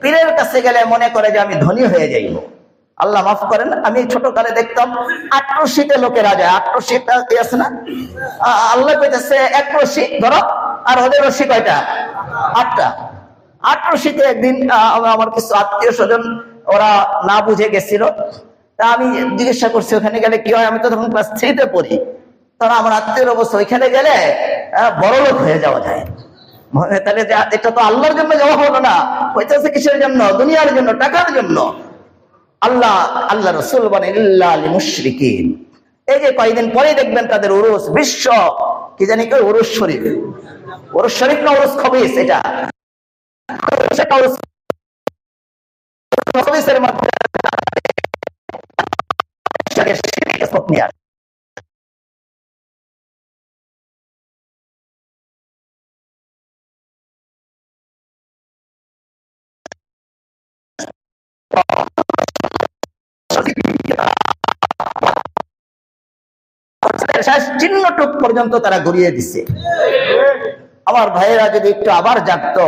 পীরের কাছে গেলে মনে করে যে আমি ধনী হয়ে যাইব, আল্লাহ মাফ করেন। আমি ছোটকালে দেখতাম আটরশিতে লোকেরা যায়, আটরশিটা আছে না, আল্লাহ কইতেছে এক রশি ধরো, আর ওদের রশি কয়টা? 8টা। আটরশিতে একদিন আমার কিছু আত্মীয় স্বজন ওরা না বুঝে গেছিল, তা আমি জিজ্ঞাসা করছি ওখানে গেলে কি হয়। আমি তো তখন ক্লাস 3-তে পড়ি। তারা আমার আত্মীয়ের অবস্থা, ওইখানে গেলে বড় লোক হয়ে যাওয়া যায়। তাহলে এটা তো আল্লাহর জন্য যাওয়া হলো না, হইতেছে কিসের জন্য? দুনিয়ার জন্য, টাকার জন্য। আল্লাহ রাসূল বলেন ইল্লা লিমুশরিকিন। এই যে কয়েকদিন পরে দেখবেন তাদের উরুস, বিশ্ব কি জানি কি উরুস শরীফ, উরুস শরীফ না উরুস খবিস, এটা খবিসের মধ্যে চিহ্নটুক পর্যন্ত তারা গড়িয়ে দিছে। আমার ভাইয়েরা যদি একটু আবার জাগতো,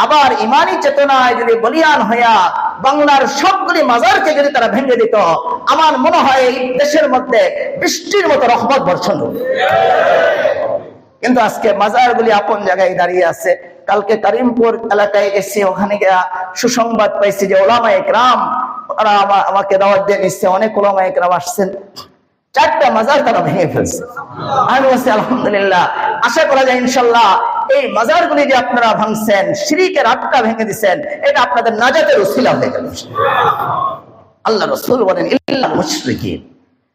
আবার ইমানি চেতনায় যদি বলিয়ান হইয়া বাংলার সবগুলি মাজারকে যদি তারা ভেঙে দিত, আমার মনে হয় এই দেশের মধ্যে বৃষ্টির মতো রহমত বর্ষণ হবে। কিন্তু আজকে মাজারগুলি আপন জায়গায় দাঁড়িয়ে আছে। কালকে করিমপুর এলাকায় গেছি, ওখানে গিয়া সুসংবাদ পাইছি যে ওলামায়ে কেরাম ওরা আমাকে দাওয়াত দিয়ে নিচ্ছে, অনেক ওলামায়ে কেরাম আসছেন, 4টা মাজার তারা ভেঙে ফেলছে। আমি বলছি আলহামদুলিল্লাহ, আশা করা যায় ইনশাল্লাহ এই মাজারগুলি যে আপনারা ভাঙছেন, শিরকের 8টা ভেঙে দিচ্ছেন, এটা আপনাদের নাজাতের উসিলা হয়ে গেল। আল্লাহ রাসূল বলেন ইল্লা মুশরিকিন,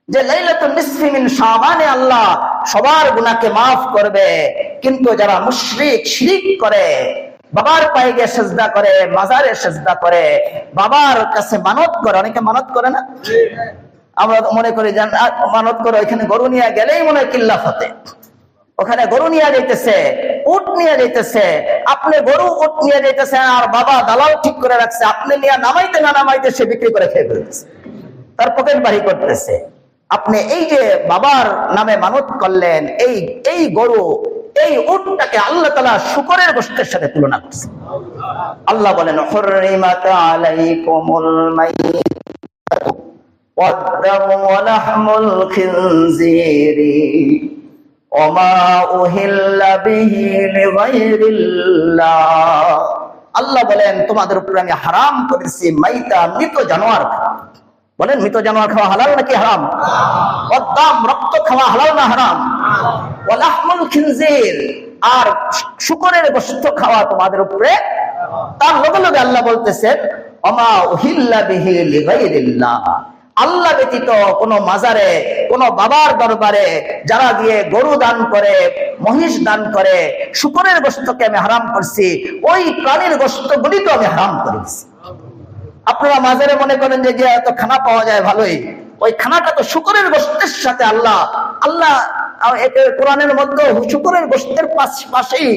যে লাইলাতুন নিসফি মিন শাবানে আল্লাহ সবার গুনাহকে মাফ করবে। কিন্তু যারা মুশরিক, শিরক করে, বাবার পায়ে গিয়ে সিজদা করে, মাজারে সিজদা করে, বাবার কাছে মানত করে, অনেকে মানত করে না, আমরা মনে করি মানত করে ওইখানে গরু নিয়ে গেলেই মনে হয় কিল্লা ফতে, ওখানে গরু নিয়ে যাইতেছে, উট নিয়ে যাইতেছে, আপনি গরু উট নিয়ে যাইতেছে, আর বাবা দালাল ঠিক করে রাখছে, আপনি নিয়ে নামাইতে না নামাইতে সে বিক্রি করে খেয়ে ফেলতেছে, তার পকেট বাড়ি করতেছে। আপনি এই যে বাবার নামে মানত করলেন, এই গরু, এই উটটাকে আল্লাহ তাআলা শুকরের গোশতের সাথে তুলনা করছে। আল্লাহ বলেন হুররিমাত আলাইকুমুল মাইতাতু ওয়াদ-দামু ওয়া লাহমুল খিনজিরি ওয়া মা উহিল্লা বিহি লিগাইরিল্লাহ। আল্লাহ বলেন তোমাদের উপরে আমি হারাম করেছি মাইতা, মৃত জানোয়ার, বলেন মৃত জানোয়ার খাওয়া হালাল নাকি হারাম? ওয়াদ্দাম, রক্ত খাওয়া হালাল না হারাম? ওয়ালাহমুল খিনজির, আর শুকরের গোশত খাওয়া তোমাদের উপরে। তার লগে লগে আল্লাহ বলতেছেন ওমা উহিল্লা বিহি লিগাইরিল্লাহ, আল্লাহ ব্যতীত কোন মাজারে, কোন বাবার দরবারে যারা গিয়ে গরু দান করে, মহিষ দান করে, শুকরের গোশতকে আমি হারাম করছি, ওই প্রাণীর গোশতগুলি তো আমি হারাম করেছি। আপনারা মাজারে মনে করেন যে এত খানা পাওয়া যায় ভালোই, ওই খানাটা তো শুকরের গোশতের সাথে আল্লাহ কোরআনের মধ্যে শুকরের গোশতের পাশেই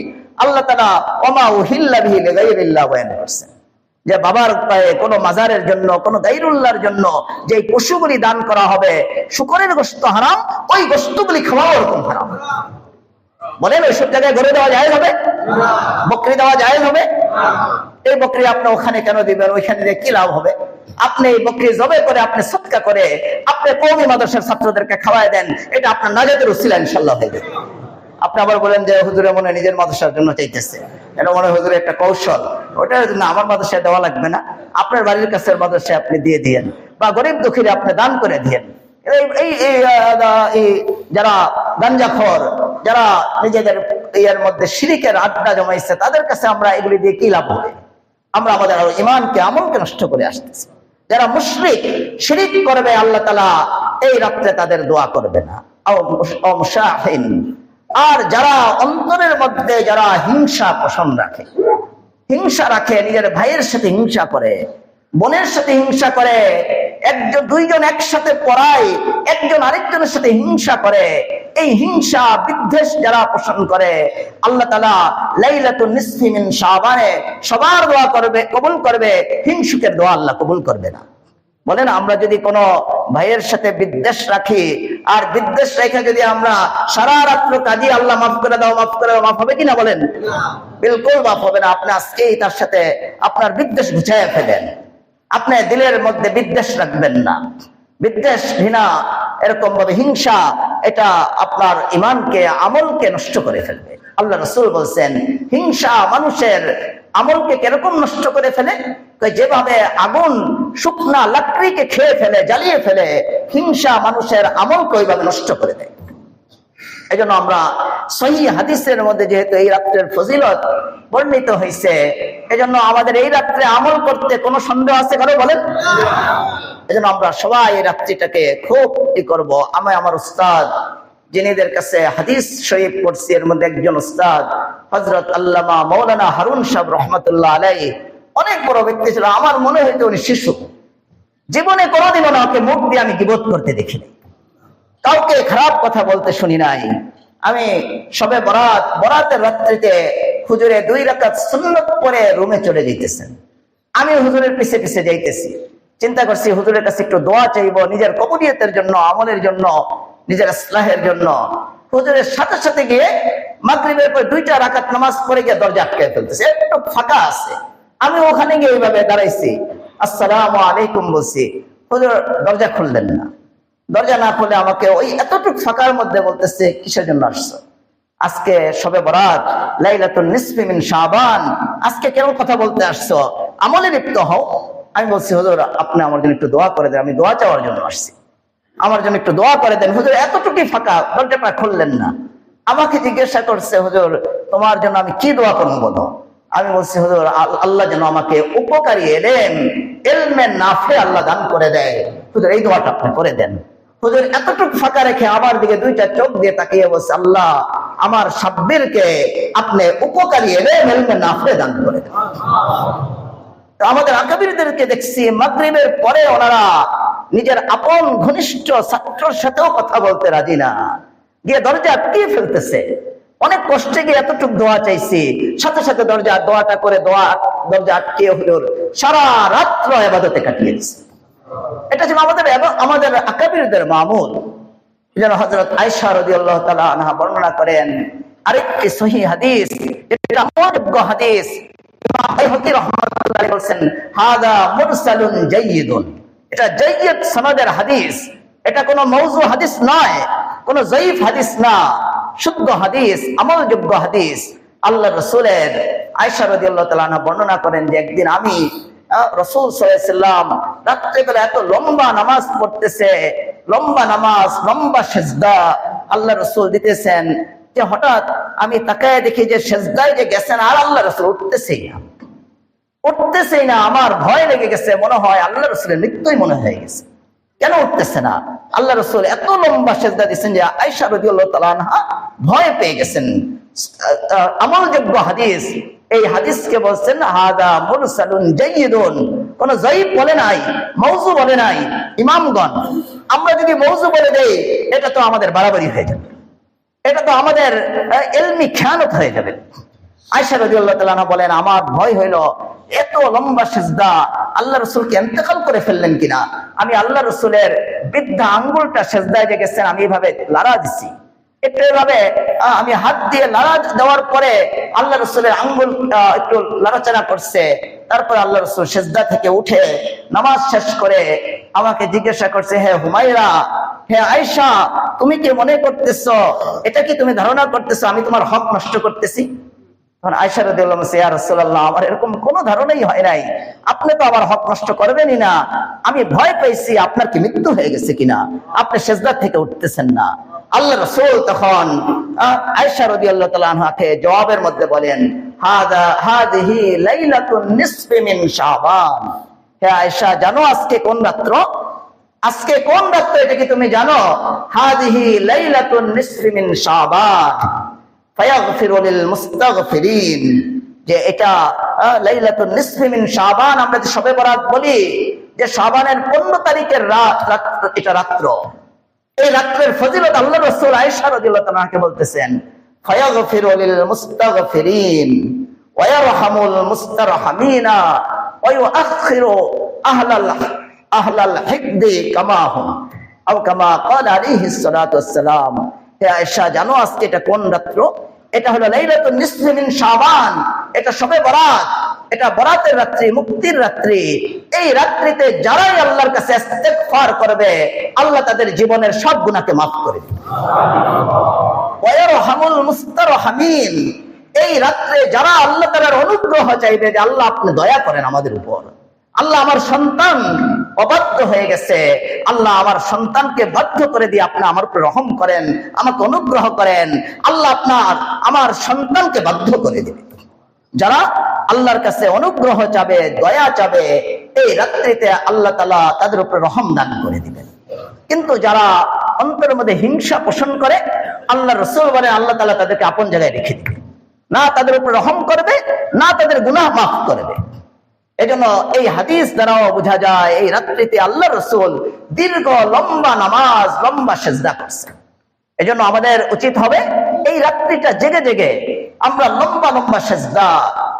আল্লাহ তাআলা ওমা উহিল্লা বিহি লিগাইরিল্লাহ বয়ান করছেন যে বাবার পায়ে কোন মাজারের জন্য, কোন গায়রুল্লাহর জন্য যে পশুগুলি দান করা হবে, শুকরের গোশত হারাম, ওই গোশতগুলি খাওয়া ওরকম হারাম। বলেন ওইসব জায়গায় গরু দেওয়া জায়েজ হবে? বকরি দেওয়া জায়েজ হবে? এই বকরি আপনি ওখানে কেন দিবেন? ওইখানে দিয়ে কি লাভ হবে? আপনি এই বকরি জবে করে, আপনি সদকা করে, আপনি কওমি মাদ্রাসার ছাত্রদেরকে খাওয়ায় দেন, এটা আপনার নাজাতের উসিলা ইনশাআল্লাহ হয়ে যাবে। আপনি আবার বলেন যে হুজুরে মনে নিজের মাদ্রাসার জন্য চাইতেছে, এটা মনে হুজুরে একটা কৌশল, ওটা না আমার মাদ্রাসায় দেওয়া লাগবে না, আপনার বাড়ির কাছের মাদ্রাসায় আপনি দিয়ে দিয়েন, বা গরিব দুঃখীরে আপনি দান করে দিয়েন। যারা গাঞ্জাখোর, যারা নিজেদের ইয়ের মধ্যে শিরিকের আড্ডা জমাইছে, তাদের কাছে আমরা এগুলি দিয়ে কি লাভ হবে? আমরা আমাদের ইমানকে, আমলকে নষ্ট করে আসতেছি। যারা মুশরিক, শিরিক করবে, আল্লাহ তাআলা এই রাত্রে তাদের দোয়া করবে না। আর যারা অন্তরের মধ্যে যারা হিংসা পোষণ রাখে, হিংসা রাখে, নিজের ভাইয়ের সাথে হিংসা করে, বোনের সাথে হিংসা করে, একজন দুইজন একসাথে পড়ায়, একজন আরেকজনের সাথে হিংসা করে, এই হিংসা বিদ্বেষ যারা পোষণ করে, আল্লাহ তাআলা লাইলাতুন নিসফি মিন শাবানে সবার দোয়া করবে, কবুল করবে, হিংসুকের দোয়া আল্লাহ কবুল করবে না। বলেন আমরা যদি কোনো ভাইয়ের সাথে বিদ্বেষ রাখি, আর বিদ্বেষ রেখে যদি আমরা সারা রাত্র কাজী আল্লাহ মাফ করে দাও, মাফ করে দাও, মাফ হবে কিনা বলেন? বিলকুল মাফ হবে না। আপনি আজকেই তার সাথে আপনার বিদ্বেষ গুছাইয়া ফেলেন, আপনি দিলের মধ্যে বিদ্বেষ রাখবেন না। বিদ্বেষ, ঘৃণা, এরকম ভাবে হিংসা, এটা আপনার ইমানকে, আমলকে নষ্ট করে ফেলবে। আল্লাহ রাসূল বলছেন হিংসা মানুষের আমলকে কিরকম নষ্ট করে ফেলে? যেভাবে আগুন শুকনা লাকড়িকে খেয়ে ফেলে, জ্বালিয়ে ফেলে, হিংসা মানুষের আমলকে ওইভাবে নষ্ট করে দেয়। এই জন্য আমরা সহিহ হাদিসের মধ্যে যেহেতু এই রাত্রের ফজিলত বর্ণিত হয়েছে, এই জন্য আমাদের এই রাত্রে আমল করতে কোনো সন্দেহ আছে কারো? বলেন। এই জন্য আমরা সবাই এই রাত্রিটাকে খুব করব। আমি আমার উস্তাদ যিনিদের কাছে হাদিস শরীফ পড়ছি, এর মধ্যে একজন উস্তাদ হযরত আল্লামা মাওলানা হারুন সাহেব রহমাতুল্লাহ আলাইহি, অনেক বড় ব্যক্তি ছিল। আমার মনে হইতো উনি শিশু, জীবনে কোনোদিনও ওনাকে মুখ দিয়ে আমি গীবত করতে দেখিনি, কাউকে খারাপ কথা বলতে শুনি নাই। আমি সবে বরাতের রাত্রিতে হুজুরে 2 রাকাত সুন্নাত পড়ে রুমে চলে যাইতেছেন, আমি হুজুরের পিছে পিছে যাইতেছি। চিন্তা করছি হুজুরের কাছে একটু দোয়া চাইবো, নিজের কবুলিয়তের জন্য, আমলের জন্য, নিজের ইসলাহের জন্য। হুজুরের সাথে সাথে গিয়ে মাগরিবের পর 2টা রাকাত নামাজ পড়ে গিয়ে দরজা আটকে ফেলতেছে, একটু ফাঁকা আছে। আমি ওখানে গিয়ে এইভাবে দাঁড়াইছি, আসসালামু আলাইকুম বলছি, হুজুর দরজা খুললেন না। দরজা না খুলে আমাকে ওই এতটুকু ফাঁকার মধ্যে বলতেছে, কিসের জন্য আসছো? আজকে শবে বরাত, লাইলাতুন নিসফি মিন শাবান, আজকে কেন কথা বলতে আসছো? আমলে লিপ্ত হও। আমি বলছি হুজুর আপনি আমার জন্য একটু দোয়া করে দেন, আমি দোয়া চাওয়ার জন্য আসছি, আমার জন্য একটু দোয়া করে দেন। হুজুর এতটুকুই ফাঁকা, দরজাটা খুললেন না। আমাকে জিজ্ঞাসা করছে হুজুর তোমার জন্য আমি কি দোয়া করবো বলো? আমি বলছি হুজুর আল্লাহ যেন আমাকে উপকারী ইলমে নাফে আল্লাহ দান করে দেয়, হুজুর এই দোয়াটা আপনি করে দেন। হুজুর এতটুকু ফাঁকা রেখে আমার দিকে 2টা চোখ দিয়ে তাকিয়ে বলছে, আল্লাহ আমার সাব্বিরকে আপনি উপকারী ইলমে নাফে দান করে দেন। তো আমাদের আকাবিরদেরকে দেখছি মাগরিবের পরে ওনারা নিজের আপন ঘনিষ্ঠ ছাত্রর সাথেও কথা বলতে রাজি না, গিয়ে দরজা আটকিয়ে ফেলতেছে। অনেক কষ্টে গিয়ে এতটুকু দোয়া চাইছি, সাথে সাথে দরজা করে দরজা আটকিয়ে হুজুর সারা রাত্র ইবাদতে কাটিয়ে দিচ্ছে। এটা ছিল আমাদের আকাবিরদের মামুল। যেন হযরত আয়েশা রাদিয়াল্লাহু তাআলা আনহা বর্ণনা করেন আরেকটি সহিহ হাদিস, এটা আমলযোগ্য হাদিস। ইমাম বাইহাকী রাহমাতুল্লাহ আলাইহি বলেন হাদা মুরসালুন জাইয়িদুন, এটা জাইয়িদ সনদের হাদিস, এটা কোনো মওযু হাদিস নয়, কোনো যায়ীফ হাদিস না, শুদ্ধ হাদিস, আমলযোগ্য হাদিস। আল্লাহ রাসূলের আয়েশা রাদিয়াল্লাহু তাআলা আনহা বর্ণনা করেন যে একদিন আমি রাসূল সাল্লাল্লাহু আলাইহি ওয়াসাল্লাম রাত্রেবেলা এত লম্বা নামাজ পড়তেছে, লম্বা নামাজ, লম্বা সেজদা আল্লাহ রসুল দিতেছেন, যে হঠাৎ আমি তাকায় দেখি যে সেজদায় যে গেছেন আর আল্লাহ রসুল উঠতেছেই না। আমার ভয় লেগে গেছে, মনে হয় আল্লাহ রসুলের মৃত্যুই মনে হয়ে গেছে। কেন উঠতেছে না? আল্লাহ রসুল এত লম্বা সেজদা দিচ্ছেন যে আয়েশা রাদিয়াল্লাহু তাআলা আনহা ভয় পেয়ে গেছেন। আমলযোগ্য হাদিস, এই হাদিসকে বলছেন হাদা মুরসালুন জাইয়িদুন, কোন যায়িফ বলে নাই, মাউযু বলে নাই ইমামগণ। আমরা যদি মাউযু বলে দেই এটা তো আমাদের বাড়াবাড়ি হয়ে যাবে, এটা তো আমাদের ইলমি খেয়ানত হয়ে যাবে। আয়েশা রাদিয়াল্লাহু তাআলা আনহা বলেন, আমার ভয় হইল এত লম্বা সিজদা আল্লাহ রাসূলকে ইন্তেকাল করে ফেললেন কিনা। আমি আল্লাহ রাসূলের বৃদ্ধা আঙ্গুলটা সিজদায় যে গেছেন আমি এভাবে লাড়া দিছি, একটু এভাবে আমি হাত দিয়ে লাড়া দেওয়ার পরে আল্লাহ রাসূলের আঙ্গুল একটু লাড়াচাড়া করছে। তারপর আল্লাহ রাসূল সিজদা থেকে উঠে নামাজ শেষ করে আমাকে জিজ্ঞাসা করছে, হে হুমায়রা, হে আয়েশা, তুমি কি মনে করতেছো, এটা কি তুমি ধারণা করতেছো আমি তোমার হক নষ্ট করতেছি? তখন আয়েশা রাদিয়াল্লাহু আনহা, ইয়া রাসূলুল্লাহ, আমার এরকম কোনো ধারণাই হয় নাই, আপনি তো আমার হক নষ্ট করবেনই না। আমি ভয় পেয়েছি আপনার কি মৃত্যু হয়ে গেছে কিনা, আপনি সিজদা থেকে উঠতেছেন না। আল্লাহ রাসূল তখন আয়েশা রাদিয়াল্লাহু তাআলা আনহাকে জবাবের মধ্যে বলেন, হাদিহি লাইলাতুন নিসফি মিন শাবান। হে আয়েশা, জানো আজকে কোন রাত্র? আজকে কোন রাত্র এটা কি তুমি জানো? হাদিহি লাইলাতুন নিসফি মিন শাবান ফায়াগফিরু লিল মুস্তাগফিরিন, যে এটা লাইলাতুন নিসফি মিন শাবান, আমরা যে শবে বরাত বলি, যে শাবানের 15 তারিখের রাত, এটা রাত্র। এই রাত্রের ফজিলত আল্লাহ রাসূল আয়েশা রাদিয়াল্লাহু তাআলা আনহাকে বলতেছেন, ফায়াগফিরু লিল মুস্তাগফিরিন ওয়া ইয়ারহামুল মুস্তারহামিনা ওয়া ইউআখিরু আহলাল হিকদি কামা হুম আও কামা ক্বালা আলাইহিস সালাতু ওয়াস সালাম। হে আয়েশা, জানো আজকে এটা কোন রাত্র? এটা হলো লাইলাতুন নিসফি মিন শাবান, এটা শবে বরাত, এটা বরাতের রাত্রি, মুক্তির রাত্রি। এই রাত্রিতে যারাই আল্লাহর কাছে ইস্তেগফার করবে আল্লাহ তাদের জীবনের সব গুনাহকে মাফ করে দিবেন। ওয়া ইয়ারহামুল মুস্তারহামিন, এই রাত্রে যারা আল্লাহ তাআলার অনুগ্রহ চাইবে, যে আল্লাহ আপনি দয়া করেন আমাদের উপর, আল্লাহ আমার সন্তান অবাধ্য হয়ে গেছে, আল্লাহ আমার সন্তানকে বাধ্য করে দিয়ে আপনি আমার উপর রহম করেন, আমাকে অনুগ্রহ করেন, আল্লাহ আপনার আমার সন্তানকে বাধ্য করে দিবে। যারা আল্লাহর কাছে অনুগ্রহ চাবে, দয়া চাবে, এই রাত্রিতে আল্লাহ তাআলা তাদের উপর রহম দান করে দিবেন। কিন্তু যারা অন্তরের মধ্যে হিংসা পোষণ করে, আল্লাহ রাসূল বলেন আল্লাহ তাআলা তাদেরকে আপন জায়গায় রেখে দিবে, না তাদের উপর রহম করবে, না তাদের গুনাহ মাফ করবে। এজন্য এই হাদিস দ্বারাও বোঝা যায় এই রাত্রিতে আল্লাহ রাসূল দীর্ঘ লম্বা নামাজ, লম্বা সিজদা করছেন। এজন্য আমাদের উচিত হবে এই রাত্রিটা জেগে জেগে আমরা লম্বা লম্বা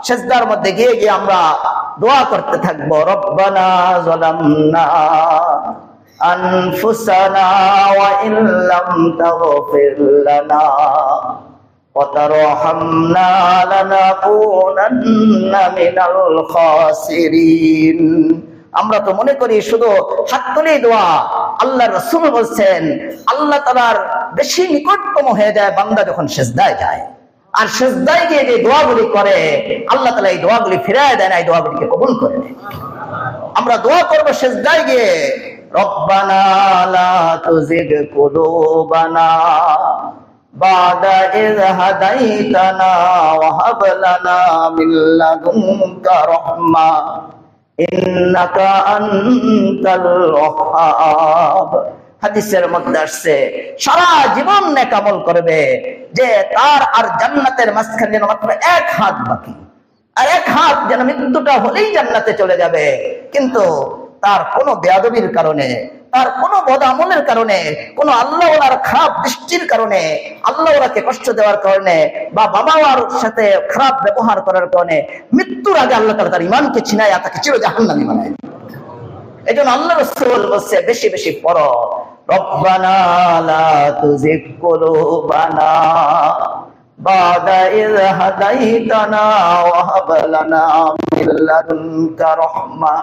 সিজদার মধ্যে গিয়ে গিয়ে আমরা দোয়া করতে থাকবো, রব্বানা যালামনা আনফুসানা ওয়া ইল্লাম তাগফির লানা وترحمنا لنكونن من الخاسرين। আমরা তো মনে করি শুধু হাত তুলে দোয়া। আল্লাহ রাসূল বলছেন আল্লাহ তাআলার বেশি নিকটতম হয়ে যায় বান্দা যখন সিজদায় যায়, আর সিজদায় গিয়ে যে দোয়াগুলি করে আল্লাহ তাআলা এই দোয়াগুলি ফিরিয়ে দেন, এই দোয়াগুলিকে কবুল করে নেন। আমরা দোয়া করব সিজদায় গিয়ে, রব্বানা লা তুজিগ কুলুবানা বাদা ইয হাদাইতানা ওয়া হাব লানা মিন লাদুনকা রাহমা ইন্নাকা আনতাল ওয়াহ্হাব। হাদিসের মধ্যে আসছে সারা জীবন নেক আমল করবে, যে তার আর জান্নাতের মাঝখানে যেন মাত্র এক হাত বাকি, আর এক হাত যেন মৃত্যুটা হলেই জান্নাতে চলে যাবে। কিন্তু তার কোনো বেয়াদবির কারণে, তার কোনো বদ আমলের কারণে, কোনো আল্লাহ ওয়ালার খারাপ দৃষ্টির কারণে, আল্লাহ ওয়ালাকে কষ্ট দেওয়ার কারণে, বা বাবা মার সাথে খারাপ ব্যবহার করার কারণে মৃত্যুর আগে আল্লাহ তাআলা তার ঈমানকে ছিনায়া তাকে চির জাহান্নামী বানায়। এজন্য আল্লাহ রাসূল বলছে বেশি বেশি পড়ো, রব্বানা লা তুজিগ কুলুবানা বাদা ইয হাদাইতানা ওয়া হাব লানা মিন লাদুনকা রাহমা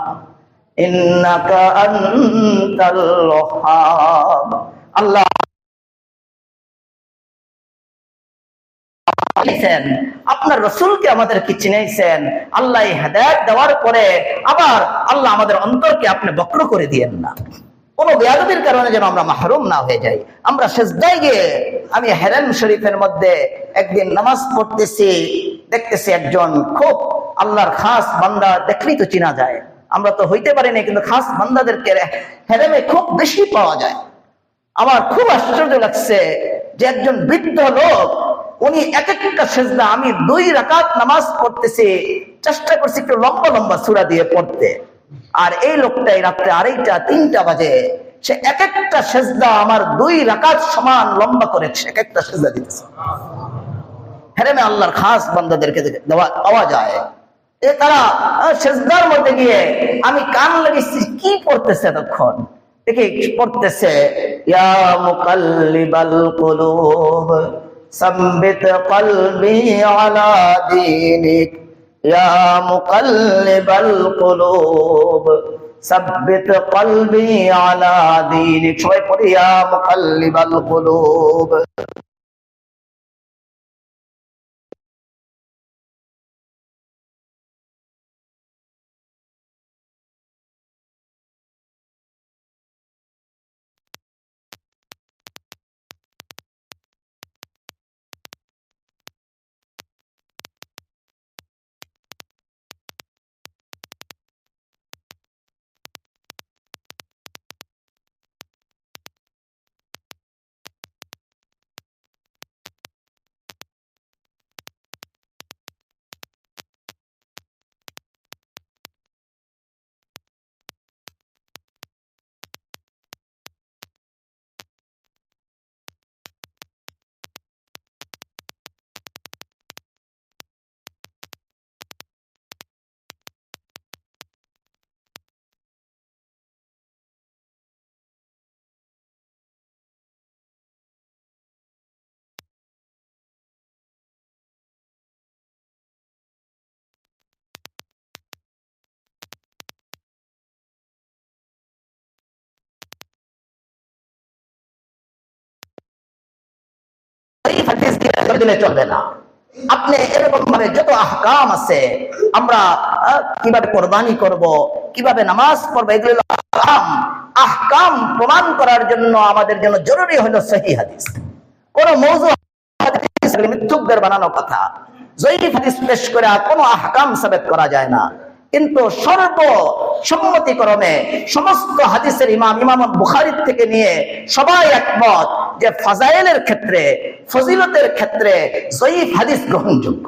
ইন্নাকা আনতাল ওয়াহ্হাব। আল্লাহ আপনার রসুলকে আমাদেরকে চিনাইছেন। আল্লাহ হেদায়েত দেওয়ার পরে আবার আল্লাহ আমাদের অন্তরকে আপনি বক্র করে দিয়েন না, কোন বেয়াদবির কারণে যেন আমরা মাহরুম না হয়ে যাই। আমরা সিজদায় গিয়ে, আমি হেরাম শরীফের মধ্যে একদিন নামাজ পড়তেছি, দেখতেছি একজন খুব আল্লাহর খাস বান্দা, দেখলেই তো চিনা যায়, আমরা তো হইতে পারি না, কিন্তু খাস বান্দাদেরকে হেরামে খুব বেশি পাওয়া যায়। আমার খুব আশ্চর্য লাগছে যে একজন বৃদ্ধ লোক, উনি এক একটা সেজদা, আমি 2 রাকাত নামাজ পড়তেছি, চেষ্টা করছি একটু লম্বা লম্বা সূরা দিয়ে পড়তে, আর এই লোকটাই রাত্রে 2:30 3টা বাজে, সে এক একটা সেজদা আমার 2 রাকাত সমান লম্বা করে এক একটা সেজদা দিতেছে। হেরেমে আল্লাহর খাস বান্দাদেরকে পাওয়া যায়। তারা সেজদার মধ্যে গিয়ে আমি কান লাগিয়েছি কি পড়তেছে, তখন দেখি পড়তেছে, ইয়া মুকাল্লিবাল কুলুব সাব্বিত কলবি আলা দীনিক, ইয়া মুকাল্লিবাল কুলুব সাব্বিত কলবি আলা দীনিক। সবাই পড়ি, ইয়া মুকাল্লিবাল কুলুব। চলবে না। আপনি এরকম ভাবে যত আহকাম আছে, আমরা কিভাবে কোরবানি করব, কিভাবে নামাজ পড়বো, এগুলো আহকাম প্রমাণ করার জন্য আমাদের জন্য জরুরি হলো সহিহ হাদিস। কোন মওযু হাদিস মিথ্যুকদের বানানো কথা, জয়ীফ হাদিস পেশ করে কোনো আহকাম সাবেত করা যায় না। কিন্তু সর্বসম্মতিক্রমে সমস্ত হাদিসের ইমাম বুখারী থেকে নিয়ে সবাই একমত যে ফাজাইলের ক্ষেত্রে, ফজিলতের ক্ষেত্রে জয়ীফ হাদিস গ্রহণযোগ্য।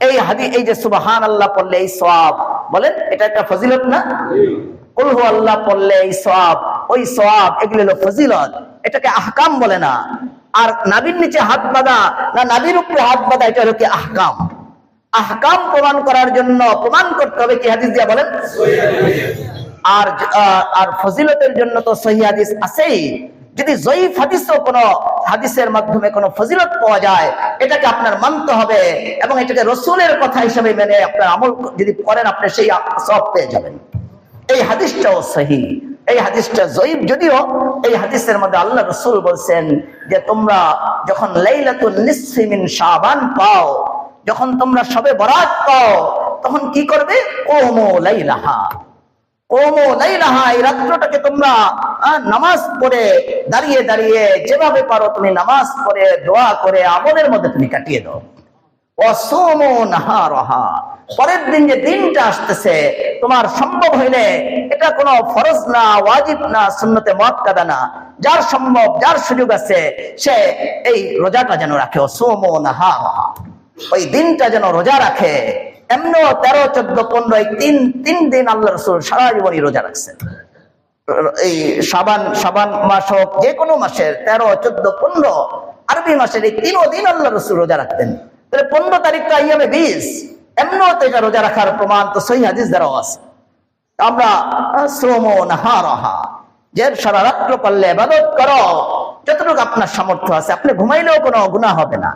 এই হাদিস, এই যে সুবহানাল্লাহ পড়লে এই সওয়াব, বলেন এটা একটা ফজিলত না? কুল হু আল্লাহ পড়লে এই সওয়াব, ওই সওয়াব, এগুলো হলো ফজিলত, এটাকে আহকাম বলে না। আর নাভির নিচে হাত বাঁধা না নাভির উপরে হাত বাঁধা, এটা হলো কি আহকাম। আহকাম প্রমাণ করার জন্য প্রমাণ করতে হবে কি হাদিস দিয়া, বলেন? আর ফজিলতের জন্য তো সহিহ হাদিস আছেই। যদি জয়ীফ হাদিসও কোনো হাদিসের মাধ্যমে কোনো ফজিলত পাওয়া যায়, এটাকে আপনার মানতে হবে এবং এটাকে রাসূলের কথা হিসেবে মেনে আপনার আমল যদি করেন, আপনি সেই সওয়াব পেয়ে যাবেন। এই হাদিসটাও সহিহ, এই হাদিসটা জয়ীফ যদিও, এই হাদিসের মধ্যে আল্লাহ রাসূল বলছেন যে তোমরা যখন লাইলাতুন নিসফি মিন শাবান পাও, যখন তোমরা শবে বরাত পাও, তখন কি করবে? কুমু লাইলাহা, কুমু লাইলাহা, এই রাত্রটাকে তোমরা নামাজ পড়ে দাঁড়িয়ে দাঁড়িয়ে যেভাবে পারো তুমি নামাজ পড়ে দোয়া করে আমলের মধ্যে তুমি কাটিয়ে দাও। ওয়াসুমু নাহারাহা, পরের দিন যে দিনটা আসতেছে তোমার সম্ভব হইলে, এটা কোনো ফরজ না, ওয়াজিব না, সুন্নতে মুআক্কাদা না, যার সম্ভব, যার সুযোগ আছে সে এই রোজাটা যেন রাখে। ওয়াসুমু নাহারাহা, ওই দিনটা যেন রোজা রাখে। এমনও 13, 14, 15 এই তিন দিন আল্লাহ রাসূল সারা জীবনই রোজা রাখছেন। এই শাবান মাস হোক, যে কোনো মাসের 13, 14, 15 আরবি মাসের এই 3 দিন আল্লাহ রাসূল রোজা রাখতেন। তাহলে 15 তারিখ তো আইয়ামে 20, এমনও তো এটা রোজা রাখার প্রমাণ তো সহিহ হাদিস দ্বারাও আছে। আমরা সুমু নাহারাহা, যে সারা রাত্র পারলে ইবাদত করো, যতটুকু আপনার সামর্থ্য আছে, আপনি ঘুমাইলেও কোনো গুনাহ হবে না।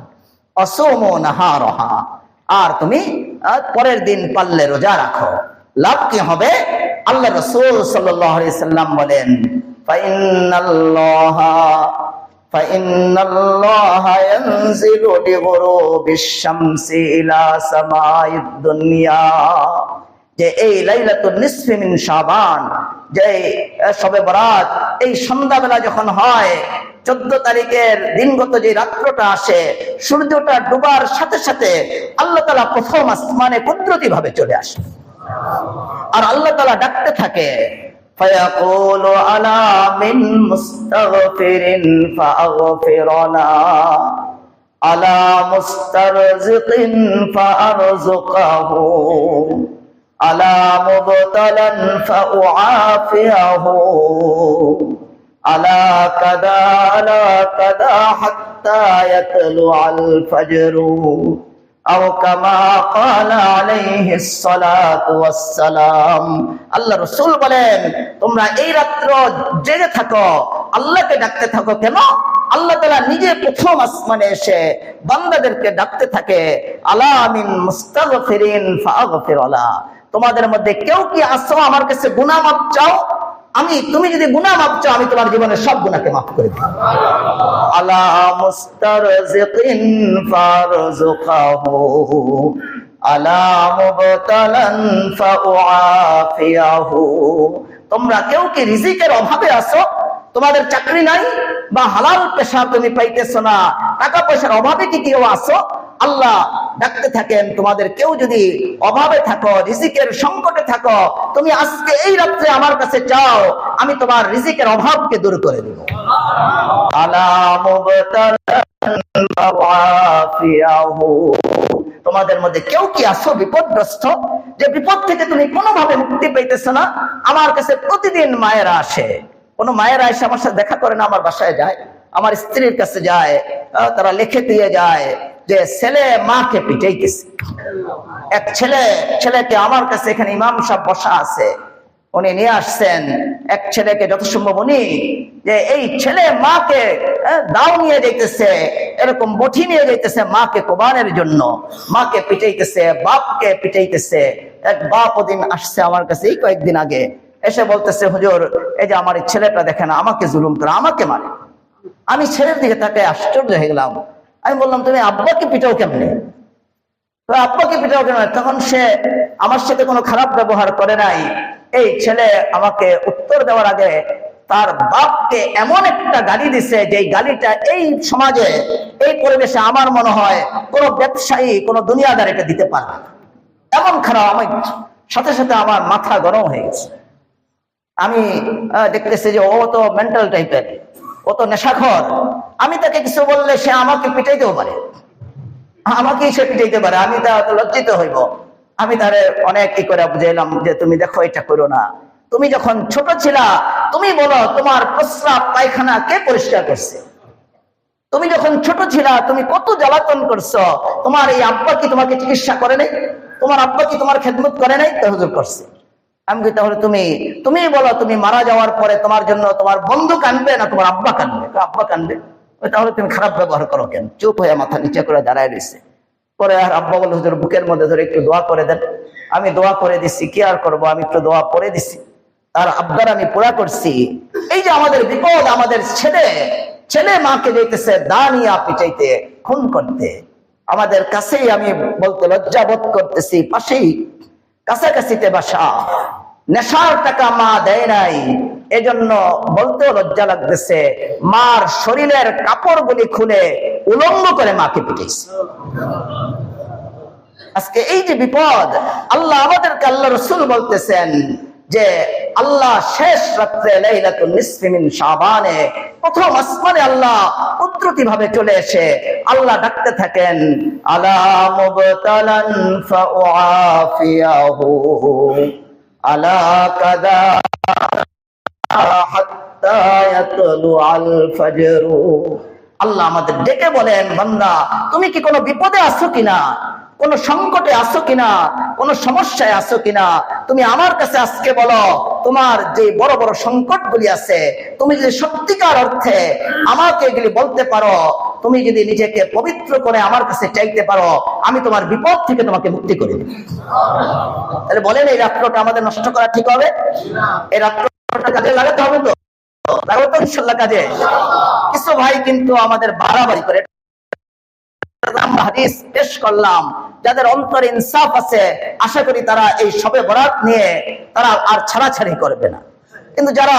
অসুমু নাহারাহা, আর তুমি পরের দিন পারলে রোজা রাখো। লাভ কি হবে? আল্লাহ রাসূল সাল্লাল্লাহু আলাইহি সাল্লাম বলেন, فإن الله ينزل لغروب الشمس إلى سماء الدنيا যে এই লাইলাতুন নিসফি মিন শাবান, যে শবে বরাত, এই সন্ধ্যাবেলা যখন হয় 14 তারিখের দিনগত যে রাত্রটা আসে, সূর্যটা ডুবার সাথে সাথে আল্লাহ তাআলা প্রথম আসমানে কুদরতি ভাবে চলে আসে, আর আল্লাহ তাআলা ডাকতে থাকে, فيقول ألا من مستغفر فأغفر له ألا مسترزق فأرزقه ألا مبتلا فأعافيه ألا كذا حتى يطلع الفجر أو كما قال عليه الصلاة والسلام। আল্লাহ রাসূল বলেন, তোমরা এই রাত্র জেগে থাকো, আল্লাহকে ডাকতে থাকো। কেন? আল্লাহ তাআলা নিজে প্রথম আসমানে এসে বান্দাদেরকে ডাকতে থাকে, আলা মিন মুস্তাগফিরিন ফাগফির লা, তোমাদের মধ্যে কেউ কি আসো আমার কাছে গুনাহ মাফ চাও, তুমি যদি গুনাহ মাফ চাও আমি তোমার জীবনের সব গুনাহকে মাফ করে দেব। আলা মুস্তারজিকিন ফারযুকাহু আলা মুবতালান ফাউআফিয়াহু, তোমরা কেউ কি রিজিকের অভাবে আছো, তোমাদের চাকরি নাই বা হালাল পেশা তুমি পাইতেছো না, টাকা পয়সার অভাবে কি কেউ আছো, আল্লাহ ডাকতে থাকেন, তোমাদের কেউ যদি অভাবে থাকো, রিজিকের সংকটে থাকো, তুমি আজকে এই রাত্রে আমার কাছে চাও, আমি তোমার রিজিকের অভাবকে দূর করে দেব। আলা মুবতালান ফাউআফিয়াহু, তোমাদের মধ্যে কেউ কি আছো বিপদগ্রস্ত, যে বিপদ থেকে তুমি কোনোভাবে মুক্তি পাইতেছো না, আমার কাছে প্রতিদিন মায়েরা আসে, কোন মায়েরা এসে আমার সাথে দেখা করে না, আমার বাসায় যায়, আমার স্ত্রীর কাছে যায়, তারা লিখে দিয়ে যায় যে ছেলে মাকে পিটাইতেছে। এক ছেলেকে আমার কাছে, এখানে ইমাম সাহেব বসা আছে, উনি নিয়ে আসছেন এক ছেলেকে, যত সম্ভব উনি যে এই ছেলে মাকে দাও নিয়ে যাইতেছে, এরকম বঠি নিয়ে যাইতেছে মাকে কোরবানের জন্য, মাকে পিটাইতেছে, বাপকে পিটাইতেছে। এক বাপ ওদিন আসছে আমার কাছে এই কয়েকদিন আগে, এসে বলতেছে, হুজুর এই যে আমার এই ছেলেটা দেখেন আমাকে জুলুম করে, আমাকে মারে। আমি ছেলের দিকে তাকে আশ্চর্য হয়ে গেলাম। আমি বললাম, তুমি আব্বাকে পিটাও কেমনে? তো আব্বাকে পিটাও কেমনে? তখন সে আমার সাথে কোনো খারাপ ব্যবহার করে নাই। এই ছেলে আমাকে উত্তর দেওয়ার আগে তার বাপকে এমন একটা গালি দিছে, যে গালিটা এই সমাজে, এই পরিবেশে আমার মনে হয় কোনো ব্যবসায়ী, কোনো দুনিয়াদার এটা দিতে পারবে না, এমন খারাপ। আমি সাথে সাথে আমার মাথা গরম হয়ে গেছে। আমি দেখতেছি যে ও তো মেন্টাল টাইপের, ও তো নেশাখোর। আমি তাকে কিছু বললে সে আমাকে পিটাইতেও পারে, আমাকেই সে পিটাইতে পারে, আমি তা লজ্জিত হইব। আমি তারে অনেক কি করে বুঝাইলাম যে তুমি দেখো এটা করো না, তুমি যখন ছোট ছিলা তুমি বলো তোমার প্রস্রাব পায়খানা কে পরিষ্কার করছে? তুমি যখন ছোট ছিলা তুমি কত জ্বালাতন করছো, তোমার এই আব্বা কি তোমাকে চিকিৎসা করে নাই? তোমার আব্বা কি তোমার খেদমত করে নাই? তো হুজুর করছে। আমি কি তাহলে তুমি বলো, তুমি মারা যাওয়ার পরে তোমার জন্য তোমার বন্ধু কাঁদবে না তোমার আব্বা কাঁদবে? আব্বা কাঁদবে। তাহলে তুমি খারাপ ব্যবহার করো কেন? চুপ হয়ে মাথা নিচে করে দাঁড়ায় রয়েছে। পরে আর আব্বা বলে, হুজুর বুকের মধ্যে ধরে একটু দোয়া করে দেন। আমি দোয়া করে দিচ্ছি, কি আর করবো, আমি একটু দোয়া পড়ে দিচ্ছি, তার আব্বার আমি পুরা করছি। এই যে আমাদের বিপদ, আমাদের ছেলে মাকে যেতেছে দাঁড়িয়া পিটাইতে, খুন করতে, আমাদের কাছেই, আমি বলতে লজ্জা বোধ করতেছি, পাশেই কাছাকাছিতে বাসা, নেশার টাকা মা দেয় নাই, এজন্য বলতেও লজ্জা লাগতেছে, মার শরীরের কাপড়গুলি খুলে উলঙ্গ করে মাকে পিটাইছে। আজকে এই যে বিপদ, আল্লাহ আমাদেরকে, আল্লাহ রাসূল বলতেছেন যে আল্লাহ শেষ রাত্রে লাইলাতুন নিসফি মিন শাবানে প্রথম আসমানে আল্লাহ কুদরতি ভাবে চলে এসে আল্লাহ ডাকতে থাকেন, আলা মুবতালান ফাউআফিয়াহু আলা কাদা হাত্তা ইয়াতলুআল ফাজর। আল্লাহ আমাদের ডেকে বলেন, বান্দা তুমি কি কোনো বিপদে আছো কিনা, কোন সংকটে আছো কিনা, কোন সমস্যায় আছো কিনা, তুমি আমার কাছে আজকে বলো। তোমার যে বড় বড় সংকটগুলি আছে, তুমি যদি সত্যিকার অর্থে আমাকে এগুলি বলতে পারো, তুমি যদি নিজেকে পবিত্র করে আমার কাছে চাইতে পারো, আমি তোমার বিপদ থেকে তোমাকে মুক্তি করে দেব। তাহলে বলেন, এই রাত্রটা আমাদের নষ্ট করা ঠিক হবে? এই রাত্রটা কাজে লাগাতে হবে তো। ইনশাল্লাহ কাজে কিছু ভাই কিন্তু আমাদের বাড়াবাড়ি করে হাদিস পেশ করলাম, যাদের অন্তরে ইনসাফ আছে আশা করি তারা এই শবে বরাত নিয়ে তারা আর ছাড়াছাড়ি করবে না। কিন্তু যারা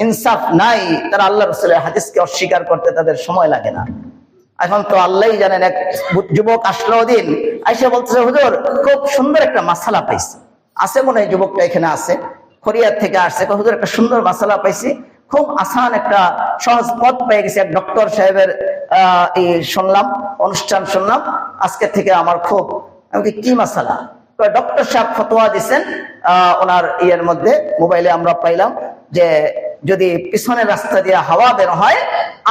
ইনসাফ নাই তারা আল্লাহ রাসূলের হাদিসকে অস্বীকার করতে তাদের সময় লাগে না। এখন তো আল্লাহই জানেন, এক যুবক আসলো ওদিন, আইসা বলতেছে হুজুর খুব সুন্দর একটা মাসালা পাইছি। আছে মনে হয় যুবকটা এখানে আছে, ফরিয়াদ থেকে আসছে। হুজুর একটা সুন্দর মাসালা পাইছি, খুব আসান একটা সহজ পথ পেয়ে গেছে। এক ডক্টর সাহেবের শুনলাম, অনুষ্ঠান শুনলাম, আজকে থেকে আমার খুব, আমি কি মাসালা? ডক্টর সাহেব ফতোয়া দিচ্ছেন ওনার ইয়ের মধ্যে, মোবাইলে আমরা পাইলাম যে যদি পিছনের রাস্তা দিয়ে হাওয়া বের হয়